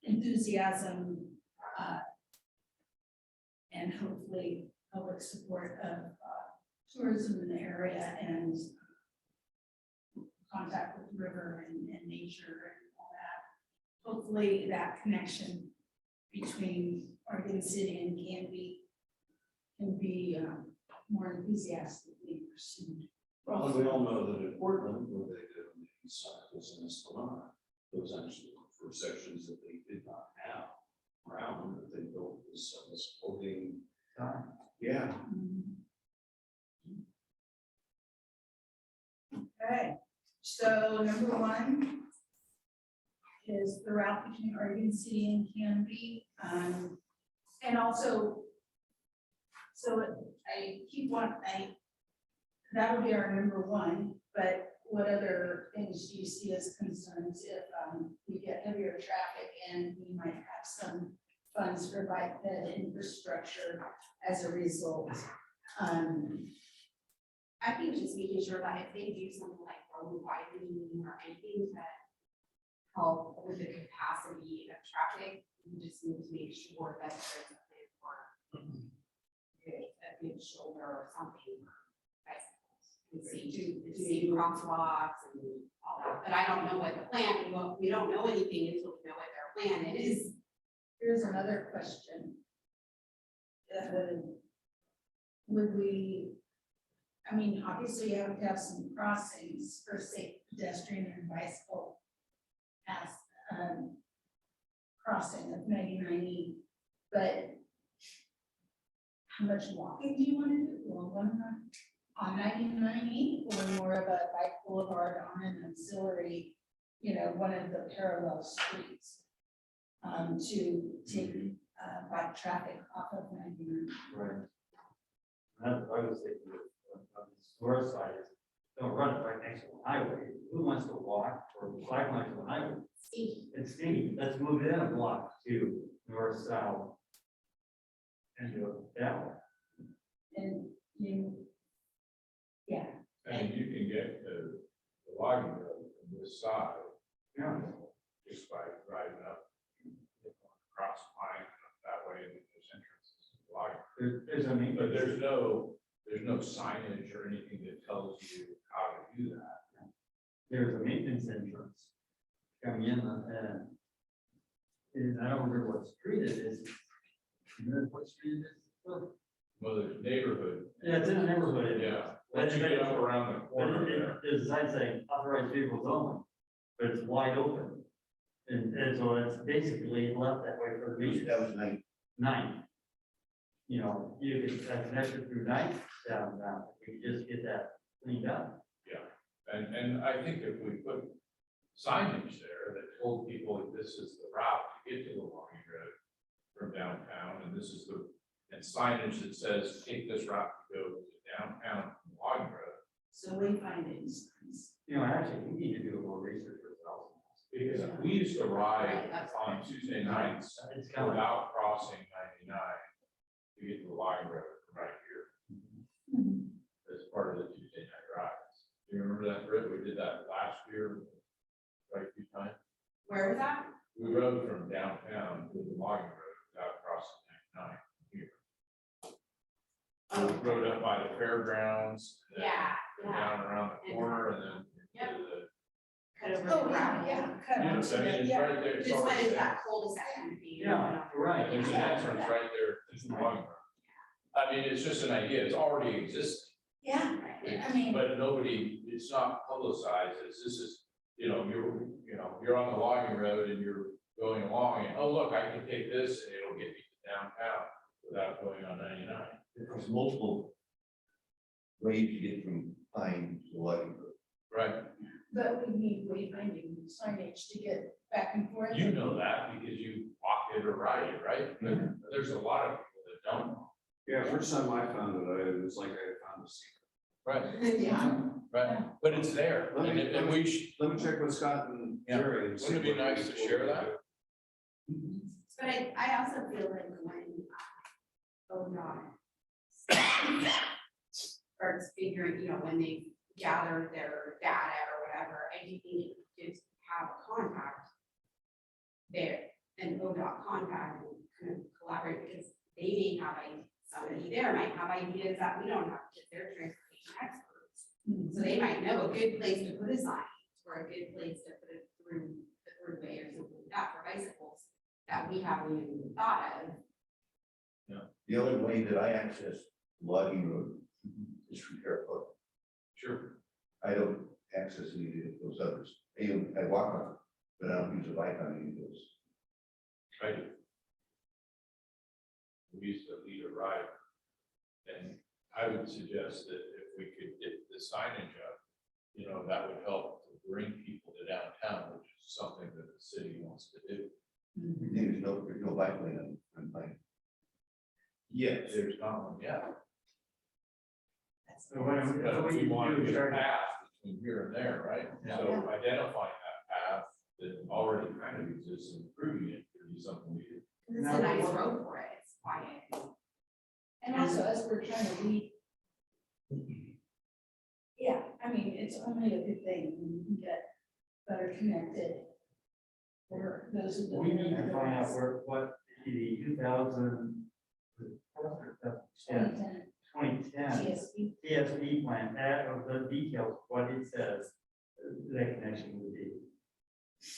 enthusiasm and hopefully public support of tourism in the area and contact with the river and nature and all that. Hopefully that connection between Oregon City and can be more enthusiastically pursued. Well, and we all know that in Portland, where they did on the east side, was in Esplanade, those actually were sections that they did not have around, that they built this floating. Yeah. Okay, so number one is the route between Oregon City and Canby. And also, so I keep that would be our number one, but what other things do you see as concerns if we get heavier traffic and we might have some funds for bike ped infrastructure as a result? I think just making sure that if they do something like road widening or anything to help with the capacity of traffic, we just need to make sure that there's a plan for a big shoulder or something for bicycles. And see crosswalks and all that, but I don't know what the plan, we don't know anything until we know what their plan is. Here's another question. Would we, I mean, obviously you have to have some crossings for safe pedestrian and bicycle paths, crossing of 99E, but how much walking do you want to do? Well, one on 99E or more of a bike boulevard on an auxiliary, you know, one of the parallel streets to take bike traffic off of 99. Right. That's what I was thinking on the north side is, don't run it right next to the highway. Who wants to walk or cycle next to the highway? It's steep. Let's move it in a block to north, south. And do it that way. And you, yeah, And you can get the logging road from this side, Yeah. just by driving up across Pine up that way, and there's entrances to the logging. There's a mean, But there's no signage or anything that tells you how to do that. there's a maintenance entrance coming in, and I don't remember what street it is. You know what street it is? Well, there's neighborhood. Yeah, it's in the neighborhood. Yeah, once you get up around the corner there. There's a sign saying authorized vehicles only, but it's wide open. And so it's basically left that way for the meeting. That was nice. Ninth. You know, you can connect it through Ninth, we can just get that cleaned up. And I think if we put signage there that told people that this is the route to get to the logging road from downtown, and this is and signage that says, take this route to go to downtown from the logging road. so wayfinding signs. You know, actually, we need to do a little research ourselves. Because we used to ride Right, that's on Tuesday nights It's kind of, without crossing 99 to get to the logging road from right here as part of the Tuesday night rides. Do you remember that, Britt? We did that last year, quite a few times. Where was that? We rode from downtown to the logging road without crossing 99 here. We rode up by the fairgrounds. and then Yeah, Down around the corner and then Yep. into the. Cut over Oh, the yeah, gravel. yeah, cut You know, onto I mean, the, it's yeah. right there. it's Just what already is there. that cul-de-sac gonna be? yeah, right. There's an entrance right there to the logging road. I mean, it's just an idea. It's already existing. Yeah, I mean, But nobody, it's not publicized, this is, you're on the logging road and you're going along and, oh, look, I can take this and it'll get me to downtown without going on 99. There's multiple ways to get from Pine to the logging road. Right. But we need wayfinding signage to get back and forth. You know that because you walk it or ride it, right? But there's a lot of people that don't know. Yeah, first time I found it, it was like I found a secret. Right, Yeah. right, but it's there, Let me- and we should, Let me check with Scott and Yeah. Jerry. and see wouldn't it be what nice to share that? But I also feel like when, ODOT starts figuring, when they gather their data or whatever, I do think it's have a contact there, an ODOT contact and kind of collaborate, because they may have, somebody there might have ideas that we don't have, because they're transportation experts. So they might know a good place to put a sign, or a good place to put it through the throughway or something like that for bicycles that we haven't even thought of. The only way that I access logging road is from Fairfield. Sure. I don't access any of those others. I walk on, it, but I don't use a bike on any of those. I do. We used to lead a ride. And I would suggest that if we could get the signage up, that would help to bring people to downtown, which is something that the city wants to do. There's no bike lane on bike. Yes, there's not one yet. So what But we we want to do is get a start, path between here and there, right? So identifying that path that already kind of exists and improving it could be something we could. It's a nice road for it, it's quiet. And also, as we're trying to lead. Yeah, I mean, it's only a good thing when you can get better connected. For those who don't. we need to find out what the 2000. Yeah, 2010 TSB. TSP plan, that of the details, what it says, that connection would be.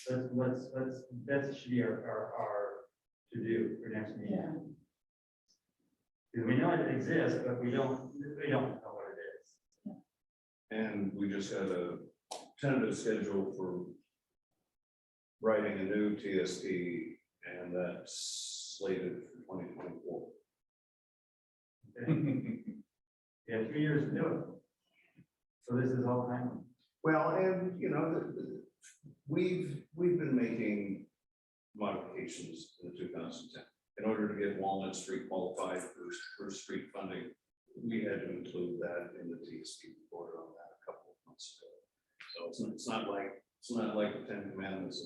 That should be our to do for next meeting. Yeah. Because we know it exists, but we don't know what it is. And we just had a tentative schedule for writing a new TSP, and that's slated for 2024. Okay? We have 2 years to do it. So this is all time. Well, and we've been making modifications in 2010. In order to get Walnut Street qualified for street funding, we had to include that in the TSP report on that a couple of months ago. So it's not like the 10 Commandments.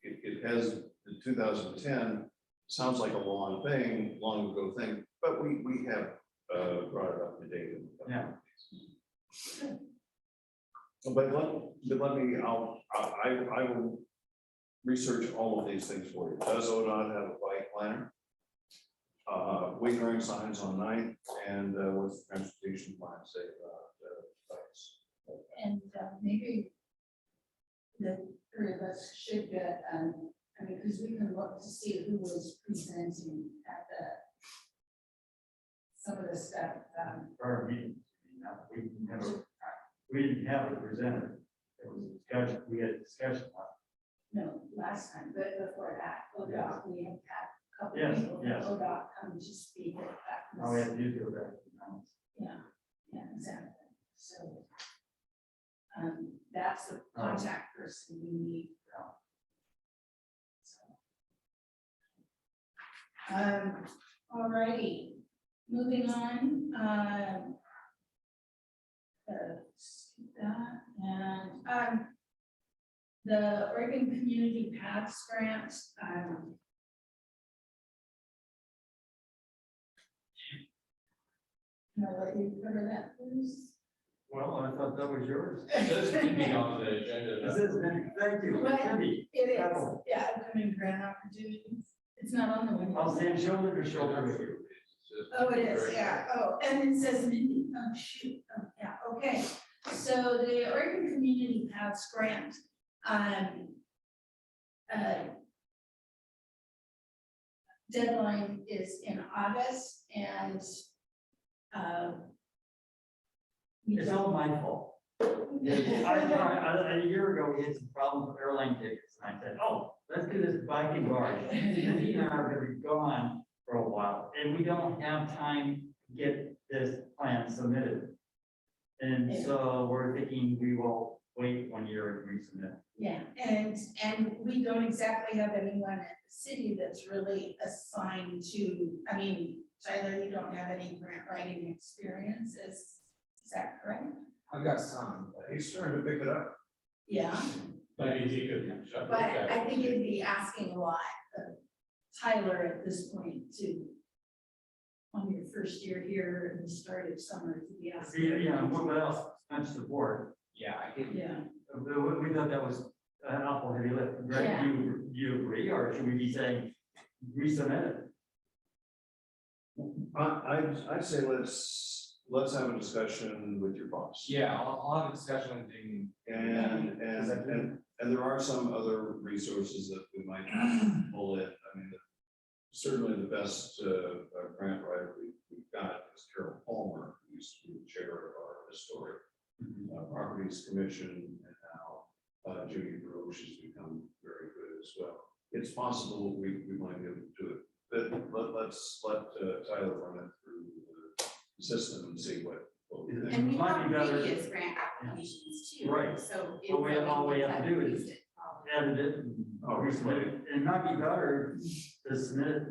It has the 2010 sounds like a long ago thing, but we have brought it up to date. Yeah. But let me, I will research all of these things for you. Does ODOT have a bike planner? Wayfaring signs on 9th, and what's the transportation plan say about bikes? And maybe the three of us should get, because we can look to see who was presenting at some of the stuff. For our meeting, we didn't have it presented. It was a discussion, we had a discussion. No, last time, but before that, ODOT, we have had a couple Yes, people from yes. ODOT come to speak at that. Now we have to use it back. Yeah, exactly. So that's the contact person we need. All righty, moving on, skip that, and, the Oregon Community Paths Grant, can I let you cover that, please? Well, I thought that was yours. This could be on the agenda. This is, thank you. Well, Cindy. It is, yeah, upcoming grant opportunities. It's not on the one. I'll stand shoulder to shoulder with you. Oh, it is, yeah, oh, and it says Mindy, oh, shoot, oh, yeah, okay. So the Oregon Community Paths Grant, deadline is in August, and, we It's don't- all my fault. A year ago, we had some problems with airline tickets, and I said, oh, let's do this biking barge. And he and I are gonna be gone for a while, and we don't have time to get this plan submitted. And Yeah. so we're thinking we will wait 1 year and resubmit. Yeah, and we don't exactly have anyone at the city that's really assigned to, I mean, Tyler, you don't have any grant writing experience, is that correct? I've got some, but He's starting to pick it up. Yeah, Maybe he could. but I think it'd be asking a lot of Tyler at this point to, on your first year here and the start of summer to be asking. What else? Much support. yeah, I could, Yeah, We thought that was an awful heavy lift. Greg, Yeah. do you agree, or should we be saying resubmit it? I'd say let's have a discussion with your boss. yeah, I'll have a discussion with Damien. And there are some other resources that we might pull in. I mean, certainly the best grant writer we've got is Carol Palmer, who used to be the chair of our historic properties commission, and now Judy Roche has become very good as well. It's possible we might be able to do it, but let's let Tyler run it through the system and see what we think. And we Might have be better- previous grant applications too. Right. So. But all we have to do is Use it, probably. Edit it and resubmit it. And it might be better to submit it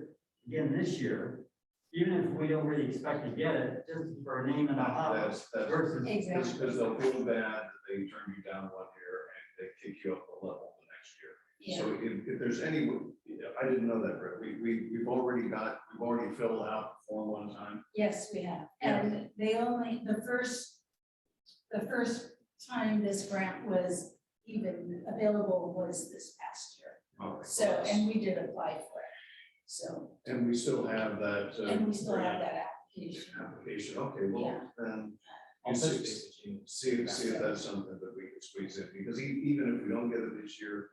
again this year, even if we don't really expect to get it, just for a name and a house That's versus. exactly. because they'll feel bad that they turn you down 1 year and they kick you up a level the next year. Yeah, So if there's any, I didn't know that, Brett, we've already filled out the form one time. yes, we have, and they only, the first time this grant was even available was this past year. Okay. So, and we did apply for it, so, And we still have that. and we still have that application. Application, okay, well, Yeah. then, I'll you touch see, base with you. see if that's something that we can squeeze in, because even if we don't get it this year,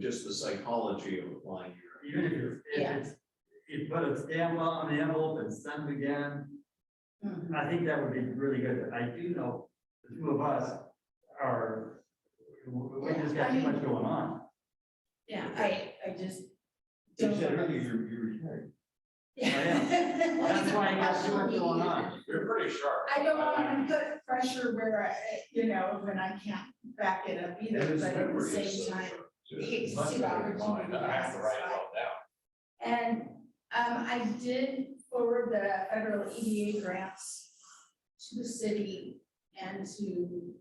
just the psychology of applying here. Even if Yeah. it's, you put a stamp on the envelope and send it again, Mhm. I think that would be really good. I do know the two of us we just got too much going on. Yeah, I just. You said earlier you're retired. That's why I got too much going on. You're pretty sharp. I don't want to put pressure where when I can't back it up either, And his but at the memory is same so time. sharp, too. It's Much the better than mine. opportunity I have to write it all down. And I did forward the federal EDA grants to the city and to,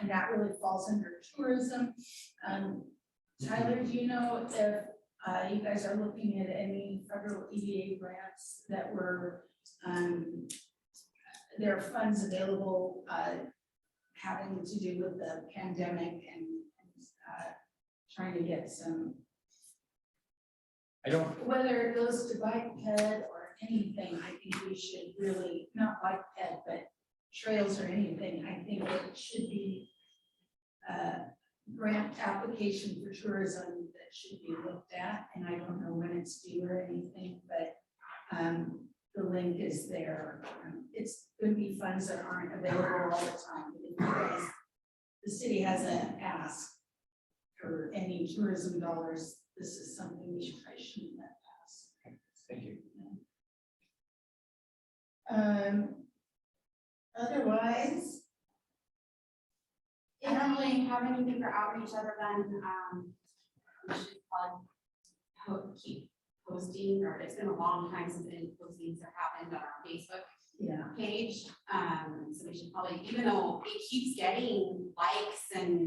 and that really falls under tourism. Tyler, do you know if you guys are looking at any federal EDA grants that were, there are funds available having to do with the pandemic and trying to get some, I don't, whether it goes to bike ped or anything, I think we should really, not bike ped, but trails or anything, I think it should be a grant application for tourism that should be looked at, and I don't know when it's due or anything, but the link is there. It's gonna be funds that aren't available all the time, but if you guys, the city hasn't asked for any tourism dollars, this is something we should, I shouldn't let pass. thank you. Otherwise. I don't really have anything for outreach other than, we should probably keep posting, or it's been a long time since any postings have happened on our Facebook Yeah, page. So we should probably, even though it keeps getting likes and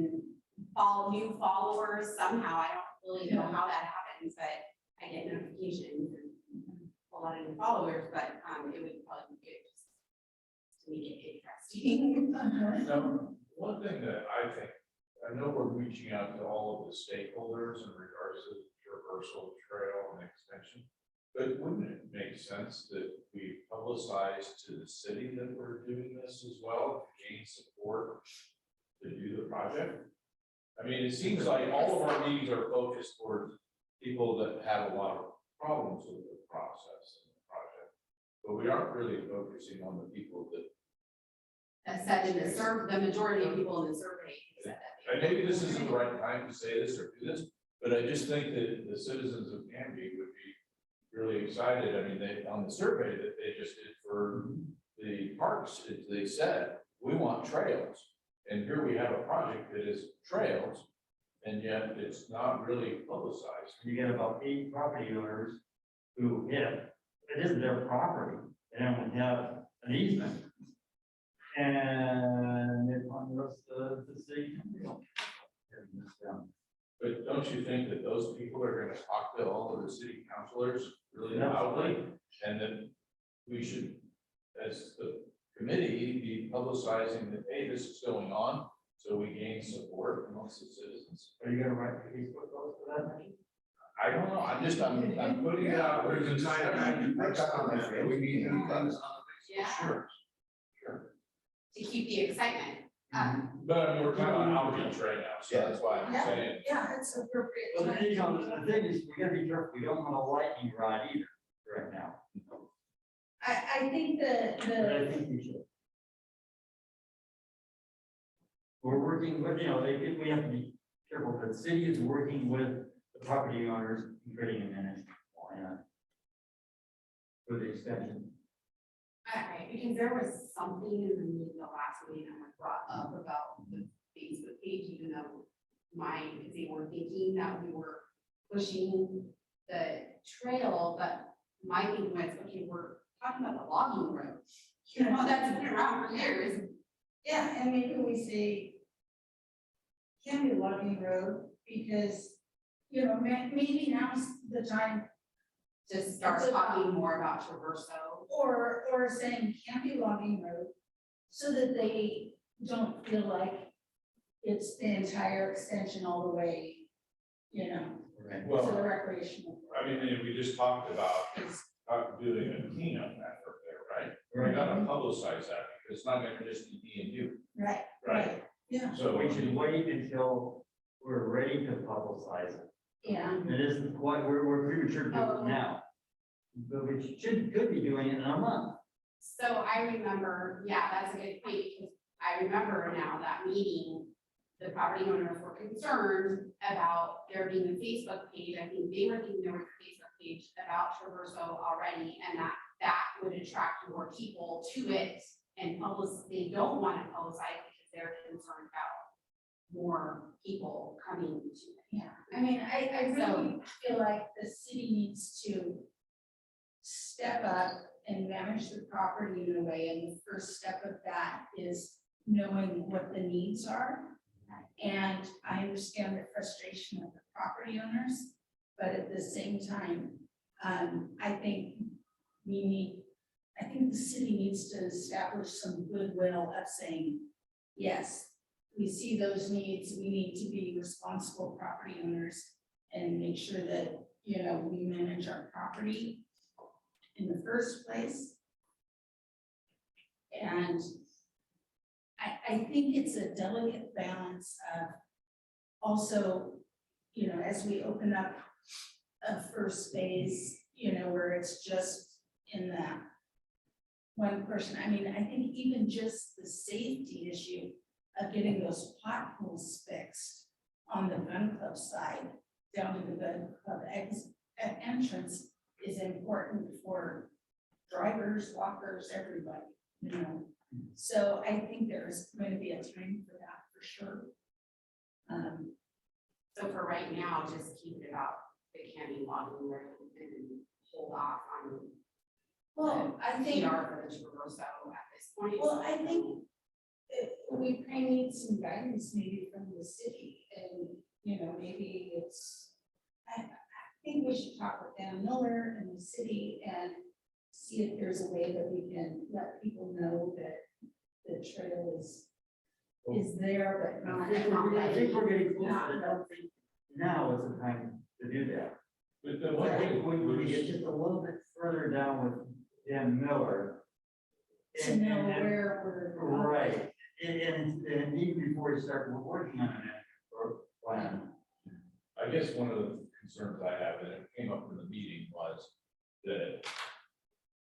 new followers somehow, I don't really know how that happens, but I get notifications and a lot of new followers, but it would probably be good just to make it interesting. One thing that I know we're reaching out to all of the stakeholders in regards to the traversal trail and extension. But wouldn't it make sense that we publicize to the city that we're doing this as well, to gain support to do the project? I mean, it seems like all of our meetings are focused towards people that have a lot of problems with the process and the project. But we aren't really focusing on the people that, That said, in the majority of people in the survey said that. and maybe this isn't the right time to say this or do this, but I just think that the citizens of Canby would be really excited. I mean, on the survey that they just did for the parks, the they said, we want trails. And here we have a project that is trails, and yet it's not really publicized. You get about 8 property owners who, it isn't their property, they don't have an easement. And they want the rest of the city. But don't you think that those people are gonna talk to all of the city councilors really loudly? And that we should, as the committee, be publicizing that, hey, this is going on, so we gain support amongst the citizens. Are you gonna write a Facebook post for that? I don't know, I'm putting it out. There's a kind of back and forth on that. We need things. Yeah. Sure. To keep the excitement. But I mean, we're talking about outreach right now, so that's why I'm Yeah. saying. Yeah, it's appropriate. Well, then, you know, the thing is, we gotta be careful, we don't want a lightning rod either, right now. I think But I think we should. We're working with, you know, we have to be careful, the city is working with the property owners, and creating a management plan for the extension. Right, because there was something in the meeting, the last meeting that was brought up about the Facebook page, even though they were thinking that we were pushing the trail, but my thing was, okay, we're talking about the logging road. You know, that's been around for years. Yeah, and maybe we say Canby Logging Road, because, you know, maybe now's the time, To start It's a- talking more about Traverso. or saying Canby Logging Road, so that they don't feel like it's the entire extension all the way, you know, Right. to Well, the recreational. I mean, and we just talked about doing a cleanup effort there, right? We Right. gotta publicize that, because it's not gonna just be me and you, Right, right? yeah, So We should wait until we're ready to publicize it. yeah. It isn't quite, we're premature to do it now. But we could be doing it in a month. So I remember, yeah, that's a good point, because I remember now that meeting, the property owners were concerned about there being a Facebook page. I think they were thinking there was a Facebook page about Traverso already, and that would attract more people to it. And they don't want to publicize because they're concerned about more people coming to it. Yeah, I mean, I really feel like the city needs to step up and manage the property in a way, and the first step of that is knowing what the needs are. And I understand the frustration of the property owners, but at the same time, I think the city needs to establish some goodwill of saying, yes, we see those needs, we need to be responsible property owners and make sure that, you know, we manage our property in the first place. And I think it's a delicate balance of also, you know, as we open up a first phase, you know, where it's just in that one person. I mean, I think even just the safety issue of getting those potholes fixed on the gun club side down to the gun club entrance is important for drivers, walkers, everybody, you know. So I think there's going to be a time for that for sure. So for right now, just keep it out, the Candy Logging Road, and hold off on Well, I the think, PR for the Traverso at this point. well, I think we may need some guidance maybe from the city, and, you know, maybe I think we should talk with Dan Miller and the city and see if there's a way that we can let people know that the trail is there, but not. I think we're getting close, but I don't think now is the time to do that. But then I what think when we get just a little bit further down with Dan Miller. To know where we're. Right, and even before we start working on an plan. I guess one of the concerns I have, and it came up in the meeting, was that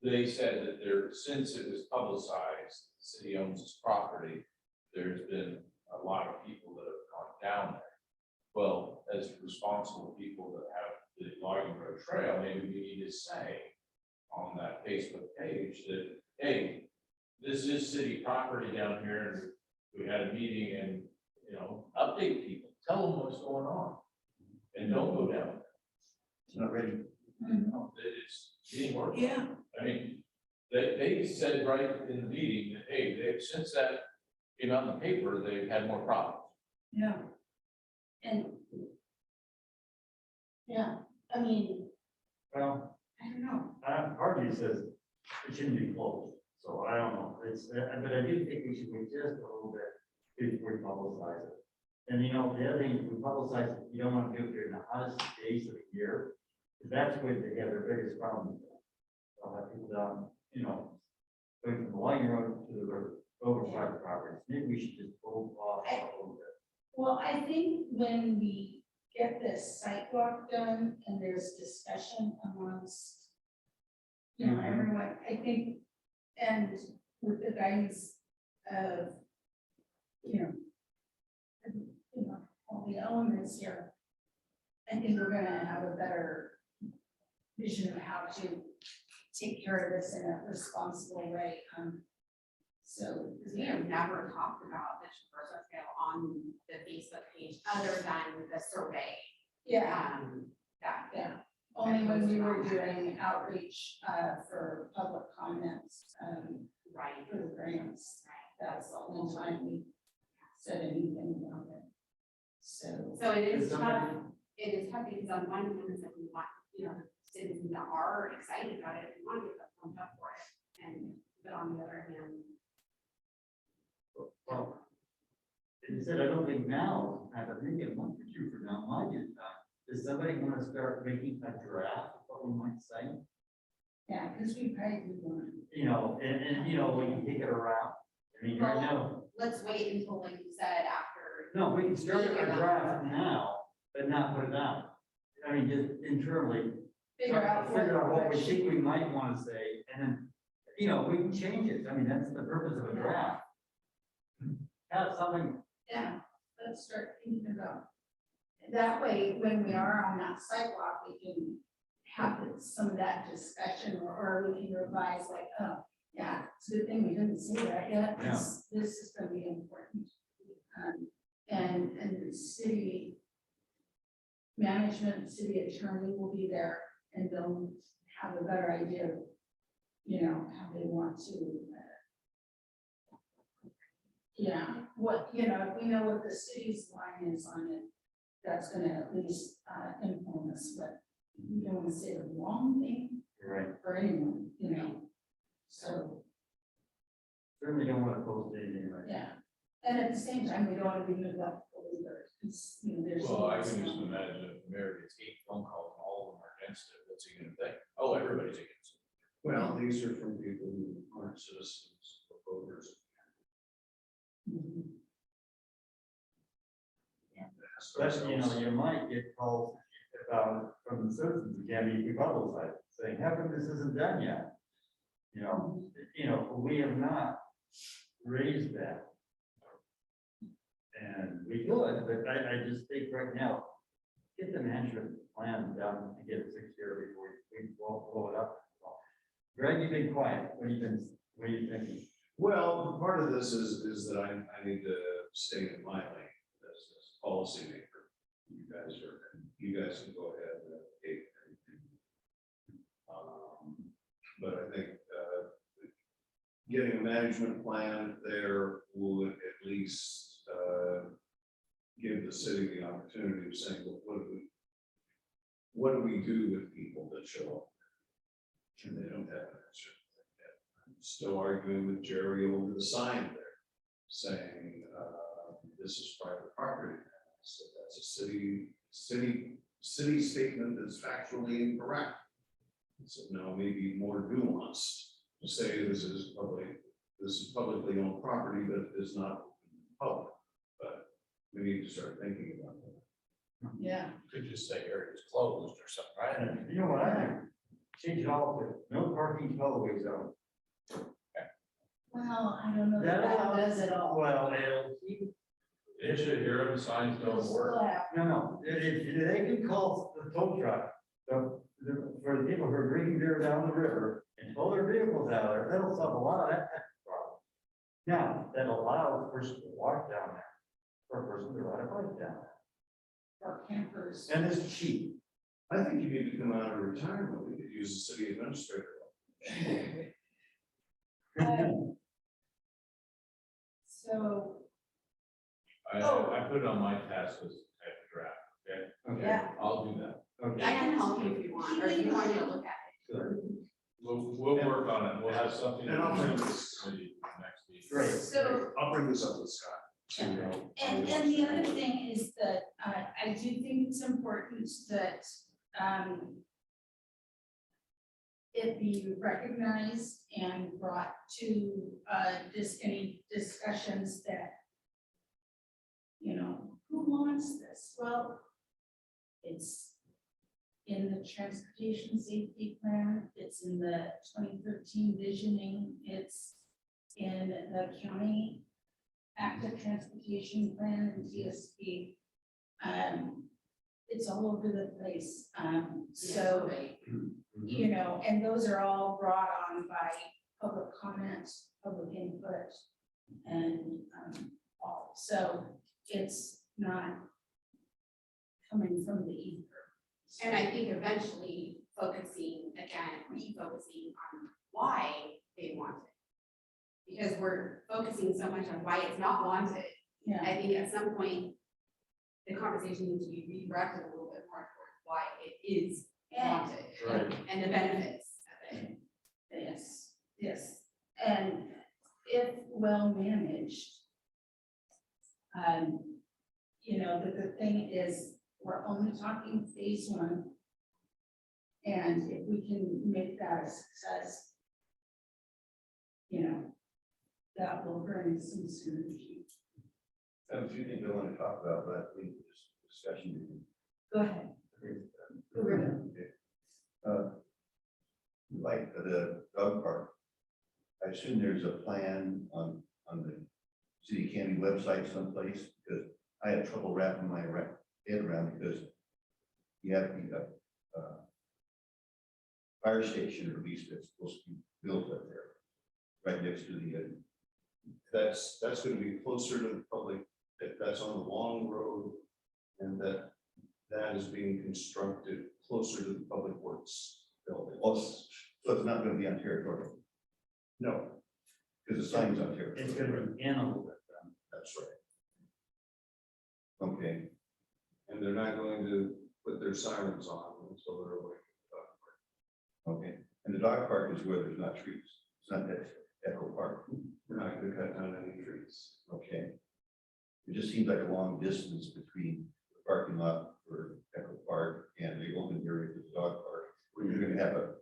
they said that since it was publicized, the city owns this property, there's been a lot of people that have gone down there. Well, as responsible people that have the logging road trail, maybe we need to say on that Facebook page that, hey, this is city property down here, and we had a meeting and, you know, update people, tell them what's going on. And don't go down It's not ready. there. It's getting worse. Yeah. I mean, they said right in the meeting that, hey, since that came out in the paper, they've had more problems. Yeah. And. Yeah, I mean, Well, I don't know. part of me says it shouldn't be closed, so I don't know, but I do think we should wait just a little bit before we publicize it. And you know, the other thing, we publicize it, you don't want to do it during the hottest days of the year, because that's when they have their biggest problem. They'll have people down, you know, going from the line road to the river, oversized properties, maybe we should just hold off a little bit. Well, I think when we get this sidewalk done and there's discussion amongst, you know, everyone, I think, and with the guidance of, you know, all the elements here, I think we're gonna have a better vision of how to take care of this in a responsible way. So, We have never talked about the traverse scale on the Facebook page, other than the survey. yeah. That, Yeah, only when we were doing outreach for public comments right. for the grants. That's the only time we said anything about it. So, So it is Is tough, somebody- it is tough because on one hand, it's like we want, you know, citizens that are excited about it, we want to get them pumped up for it. And, but on the other hand, Well, and you said, I don't think now, I think in a month or two from now, might get done. Does somebody want to start making a draft of what we might say? yeah, because we probably want. You know, and you know, when you take it around, I mean, right now, let's wait until, like you said, after. no, we can start a draft now, but not put it out. I mean, just internally, Figure out what we think we might want to say, and then, you know, we can change it. I mean, that's the purpose of a draft. Have something, Yeah, let's start thinking about. That way, when we are on that sidewalk, we can have some of that discussion, or we can revise like, oh, yeah, it's a good thing we didn't say that yet. This is gonna be important. And the city management, city attorney will be there, and they'll have a better idea of, you know, how they want to. Yeah, what, you know, if we know what the city's line is on it, that's gonna at least inform us, but we don't wanna say the wrong thing right, for anyone, you know, so, certainly don't want to post anything like that. yeah. And at the same time, we don't wanna be neglectful either, because, you know, there's. Well, I can just imagine if the mayor gets 8 phone calls and all of them are against it, what's he gonna think? Oh, everybody's against it. Well, these are from people who aren't citizens or voters. Mhm. Especially, you know, you might get calls about, from the citizens, who can't be publicized, saying, how come this isn't done yet? You know, we have not raised that. And we could, but I just think right now, get the management plan done and get it secure before we blow it up. Greg, you've been quiet, what are you thinking? Well, part of this is that I need to stay in my lane as policymaker. You guys can go ahead and take everything. But I think getting a management plan there would at least give the city the opportunity of saying, well, what do we do with people that show up? And they don't have an answer. I'm still arguing with Jerry over the sign there, saying this is private property. So that's a city statement that's factually incorrect. So now maybe more nuanced to say this is publicly owned property, but it's not public. But we need to start thinking about that. Yeah, Could just say areas closed or something, right? And you know what, I think, change it all to no parking tollway zone. well, I don't know if that does it all. Well, it'll keep. They should hear them, signs We'll don't work. still have- No, if they can call the tow truck, for the people who are drinking beer down the river and pull their vehicles out of there, that'll solve a lot of that problem. Now, that allows a person to walk down there, or a person to ride a bike down Or campers. there. And it's cheap. I think you need to come out of retirement, we could use the city administrator. So, I Oh. put it on my task list type of draft, okay? Okay. yeah, I'll do that. I Okay. can help you if you want, or if you want me to look at it. Good. We'll work on it. We'll have something. And I'll bring this committee next week. Great. so, I'll bring this up with Scott. so you know. and the other thing is that, I do think it's important that, it be recognized and brought to, any discussions that, you know, who wants this? Well, it's in the transportation safety plan, it's in the 2013 visioning, it's in the county active transportation plan and TSP. It's all over the place, so, you know, and those are all brought on by public comment, public input, and, all, so it's not coming from the ether. And I think eventually focusing, again, refocusing on why they want it. Because we're focusing so much on why it's not wanted. Yeah, I think at some point, the conversation needs to be redirected a little bit more towards why it is and, wanted. Right. And the benefits of it. yes, yes, and if well managed, you know, the thing is, we're only talking phase one. And if we can make that a success, you know, that will bring some synergy. I have a few things I want to talk about, but I think this discussion. Go ahead. Go ahead. Like the dog park. I assume there's a plan on the city county website someplace, because I had trouble wrapping my head around, because you have the fire station, or at least it's supposed to be built up there, right next to the, That's gonna be closer to the public, that's on the long road, and that is being constructed closer to the public works building. so it's not gonna be on territorial, No, because the sign's on territorial. It's gonna be in a little bit. that's right, Okay, and they're not going to put their sirens on until they're away. okay, and the dog park is where there's not trees, it's not that Echo Park, We're not gonna cut down any trees. okay? It just seems like a long distance between the parking lot for Echo Park and the open area for the dog park. We're gonna have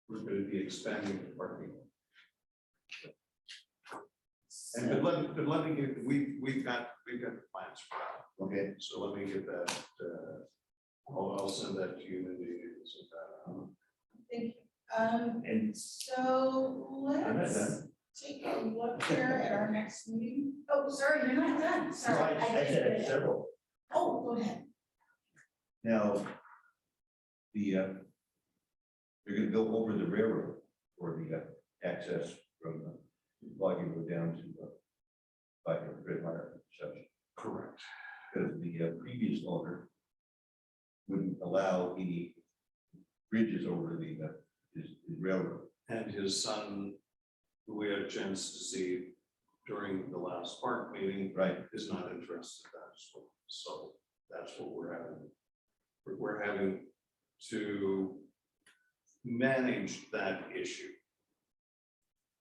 We're gonna be expanding the parking. And but let me get, we've got plans for that. okay, So let me get that, I'll send that to you and you can send that out. Thank you. And So I'm not let's done. take a look here at our next meeting. Oh, sorry, you're not done. Sorry. I said several. Oh, go ahead. now, they're gonna go over the railroad for the access from logging road down to by the Red Wire section. Correct. Because the previous owner wouldn't allow any bridges over the his railroad. And his son, who we had a chance to see during the last park meeting, Right. is not interested in that as well. So that's what we're having. We're having to manage that issue.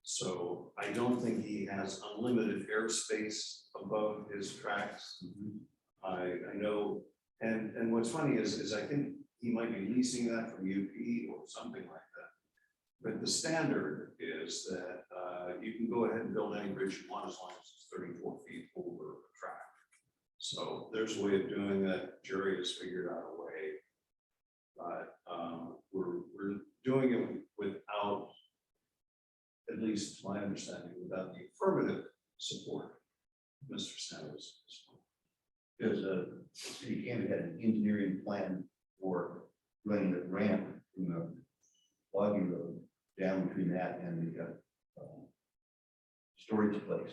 So I don't think he has unlimited airspace above his tracks. I know, and what's funny is I think he might be leasing that from UP or something like that. But the standard is that you can go ahead and build any bridge you want as long as it's 34 feet over the track. So there's a way of doing that. Jerry has figured out a way. But we're doing it without, at least my understanding, without the affirmative support of Mr. Sanders. Because the city of Camden had an engineering plan for running the ramp from the logging road down between that and the storage place.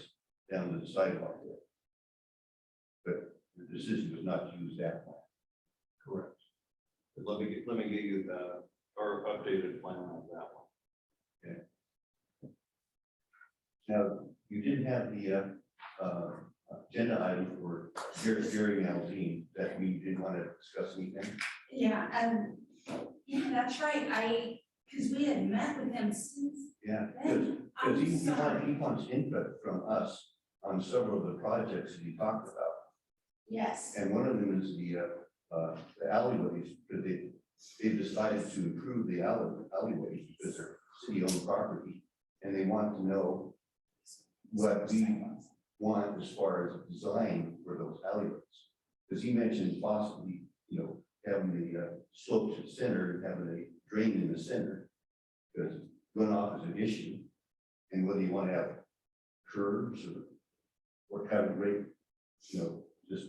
down to the sidewalk there. But the decision was not to use that plan. Correct. But let me get you our updated plan on that one. Now, you did have the agenda item for Jerry Alzine that we didn't want to discuss anything. Yeah, yeah, that's right. Because we had met with him since Yeah, then. because I'm he sorry. wants input from us on several of the projects that he talked about. Yes, And one of them is the alleyways, because they've decided to improve the alleyways because they're city-owned property. And they want to know what we want as far as design for those alleyways. Because he mentioned possibly, having the slope to the center and having a drain in the center. Because runoff is an issue. And whether you want to have curves or have a rate, just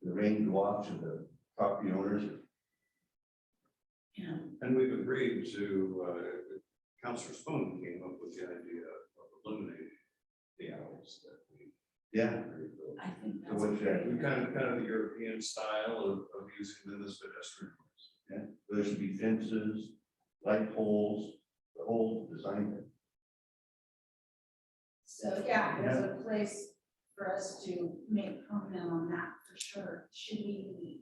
the rain go off to the property owners. yeah, And we've agreed to, Councilor Spoon came up with the idea of eliminating the alleys that we. Yeah. I think So that's what's that? great. We kind of the European style of using them as pedestrian. Yeah, there should be fences, light poles, the whole design thing. So, yeah, there's a place for us to make comment on that for sure. Should we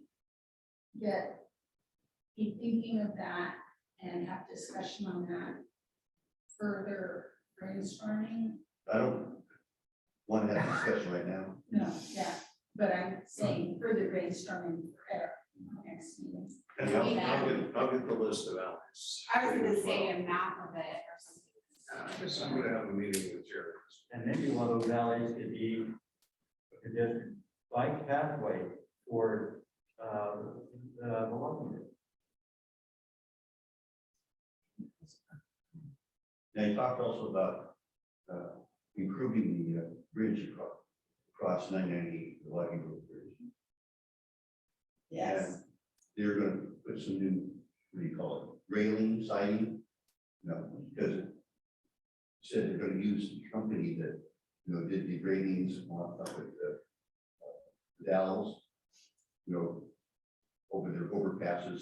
be thinking of that and have discussion on that? Further brainstorming? I don't want to have a discussion right now. No, yeah, but I'm saying further brainstorming at our next meeting. And I'll get the list of alleys. I was gonna say a map of it or something. I guess I'm gonna have a meeting with Jerry. And maybe one of those alleys could be a pedestrian bike pathway for, the walking route. Now, you talked also about improving the bridge across 998, the Walking Road Bridge. Yes, And they're gonna put some new, what do you call it, railing, siding? No, because it said they're gonna use the company that, did the gradings up at the Dalles, over their overpasses.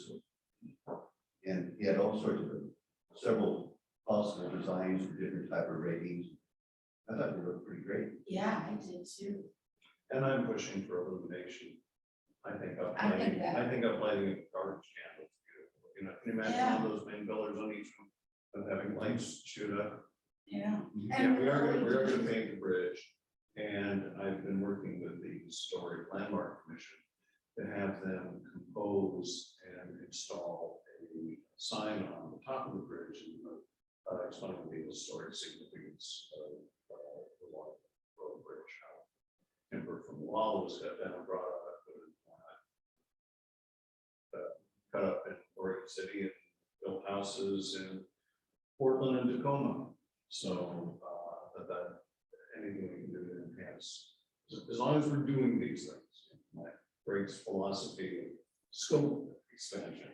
And he had all sorts of several possible designs for different type of ratings. I thought they looked pretty great. yeah, I did too. And I'm pushing for illumination. I think I think that- uplighting a garbage can looks beautiful. Can you imagine all those main pillars on each one, of having lights shoot up? Yeah. Yeah, we are gonna paint the bridge, and I've been working with the Historic Landmark Commission to have them compose and install a sign on the top of the bridge and explaining the historic significance of the Water Road Bridge. How timber from the wall was cut down, brought up, cut up in Oregon City and built houses in Portland and Tacoma. So that anything we can do to enhance, as long as we're doing these things, like Greg's philosophy of scope expansion,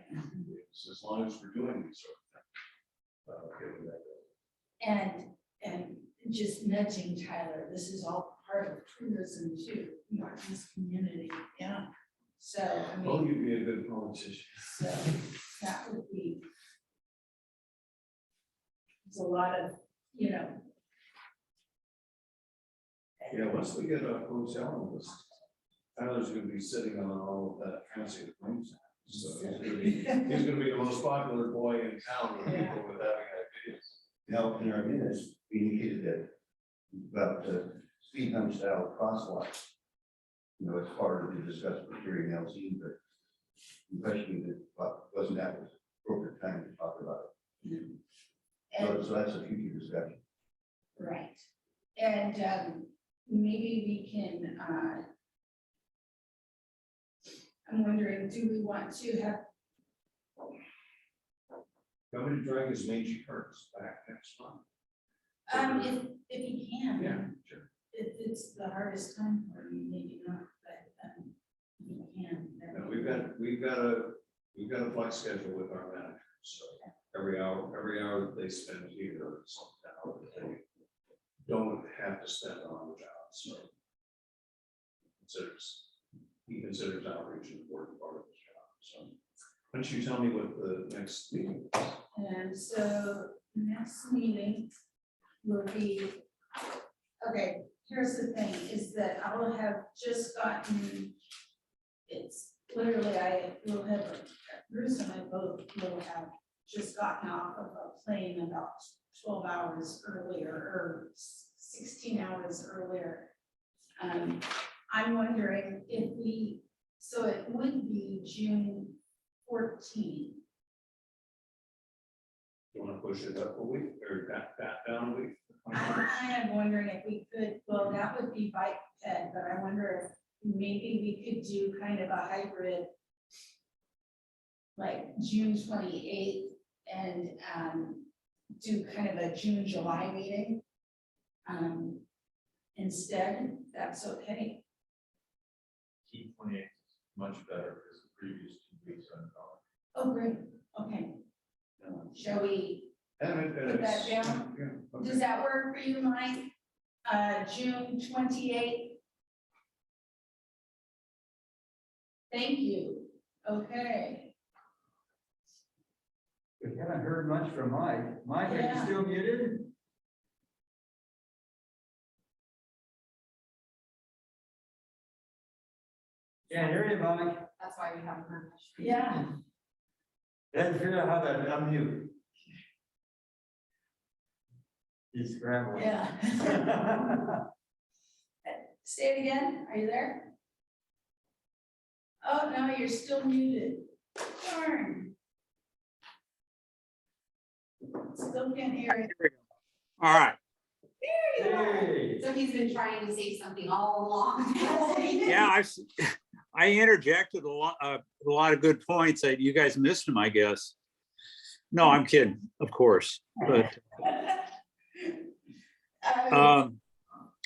as long as we're doing these sort of things. Getting that And just nudging Tyler, this is all part of tourism too, this community, yeah. So, I Oh, mean, you'd be a good politician. so that would be. There's a lot of, Yeah, once we get a hotel list, Tyler's gonna be sitting on all of that transient rooms. So he's gonna be the most popular boy in town with people with having ideas. Now, in our minutes, we indicated that about the speed hump style crosswalks. It's hard to discuss with Jerry Nelson, but the question that wasn't that was appropriate time to talk about it. and, So that's a future discussion. right. And maybe we can, I'm wondering, do we want to have, Coming to drag his mangy carts back next month. if he can. Yeah, sure. If it's the hardest time for you, maybe not, but, if he can. that And would be we've got a flex schedule with our managers, so every hour that they spend here, is an hour that they don't have to spend on the job. so. He considers outreach an important part of his job, so. Why don't you tell me what the next meeting is? And so next meeting will be, okay, here's the thing, is that I will have just gotten, it's literally, I will have, Bruce and I both will have just gotten off of a plane about 12 hours earlier, or 16 hours earlier. I'm wondering if we, so it would be June 14th. You wanna push it up a week or back down a week? I am wondering if we could, well, that would be bike ped, but I wonder if maybe we could do kind of a hybrid, like June 28th and do kind of a June, July meeting. Instead, that's okay. June 28th is much better because the previous 2 weeks are gone. Oh, great, okay. Shall we And put that down? Yeah, Does okay. that work for you, Mike? June 28th? Thank you, okay. We haven't heard much from Mike. Mike, are you Yeah. still muted? Can't hear you, Mike. That's why we haven't heard much. Yeah, Then figure out how to unmute. He's scrambling. yeah. Say it again, are you there? Oh, no, you're still muted. Darn. Still can't hear it. All right, There you are. Hey. So he's been trying to say something all along. yeah, I interjected a lot of good points that you guys missed them, I guess. No, I'm kidding, of course, but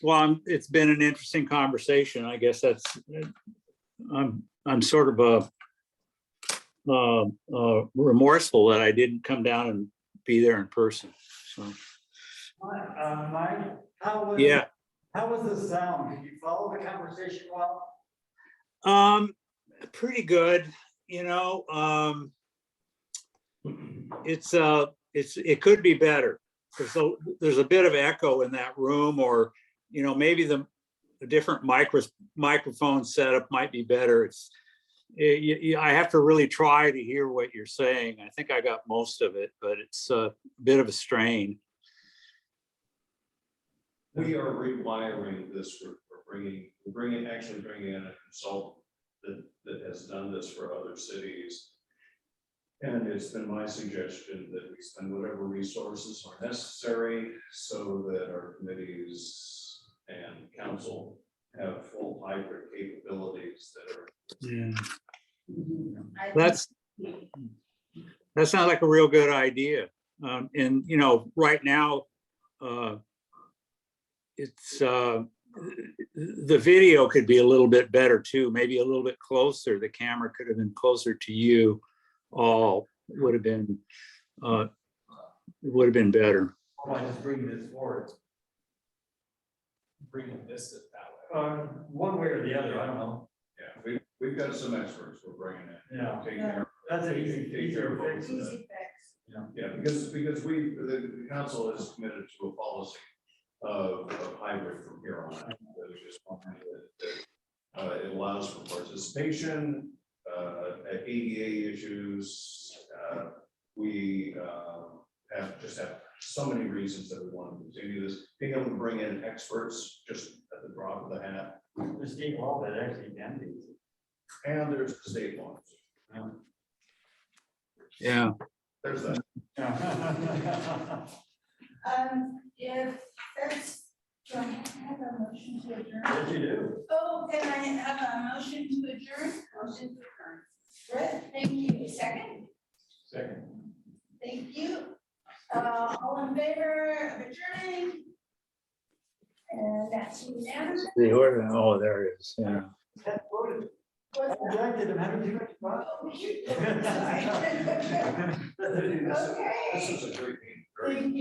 well, it's been an interesting conversation. I guess that's, I'm sort of remorseful that I didn't come down and be there in person, so. Mike, Yeah, how was the sound? Did you follow the conversation well? pretty good, you know, it could be better. There's a bit of echo in that room, or, you know, maybe the different microphone setup might be better. I have to really try to hear what you're saying. I think I got most of it, but it's a bit of a strain. We are rewiring this, we're bringing in a consultant that has done this for other cities. And it's been my suggestion that we spend whatever resources are necessary so that our committees and council have full hybrid capabilities that are. Yeah, I that sounds like a real good idea. And, you know, right now, it's, the video could be a little bit better too, maybe a little bit closer. The camera could have been closer to you all, would have been, it would have been better. How about just bring this forward? Bringing this that way. One way or the other, I don't know. Yeah, we've got some experts we're bringing in. Yeah. Take care. That's an easy Take care fix. of both of Easy that. fix. Yeah, because the council is committed to a policy of hybrid from here on out. That we just want that it allows for participation, ADA issues. We have so many reasons that we want to continue this. Being able to bring in experts just at the drop of the hat. The state law that actually mandates it. And there's the state ones. Yeah. There's that. If that's, do I have a motion to adjourn? Yes, you do. Oh, can I have a motion to adjourn? Motion to adjourn. Brett, thank you. Second? Second. Thank you. All in favor of adjourning? And that's unanimous. Oh, there it is, yeah. That voted. What's that? Objected, I'm having too much fun. Oh, shoot. Sorry. Okay. This is a great meeting. Very Thank you.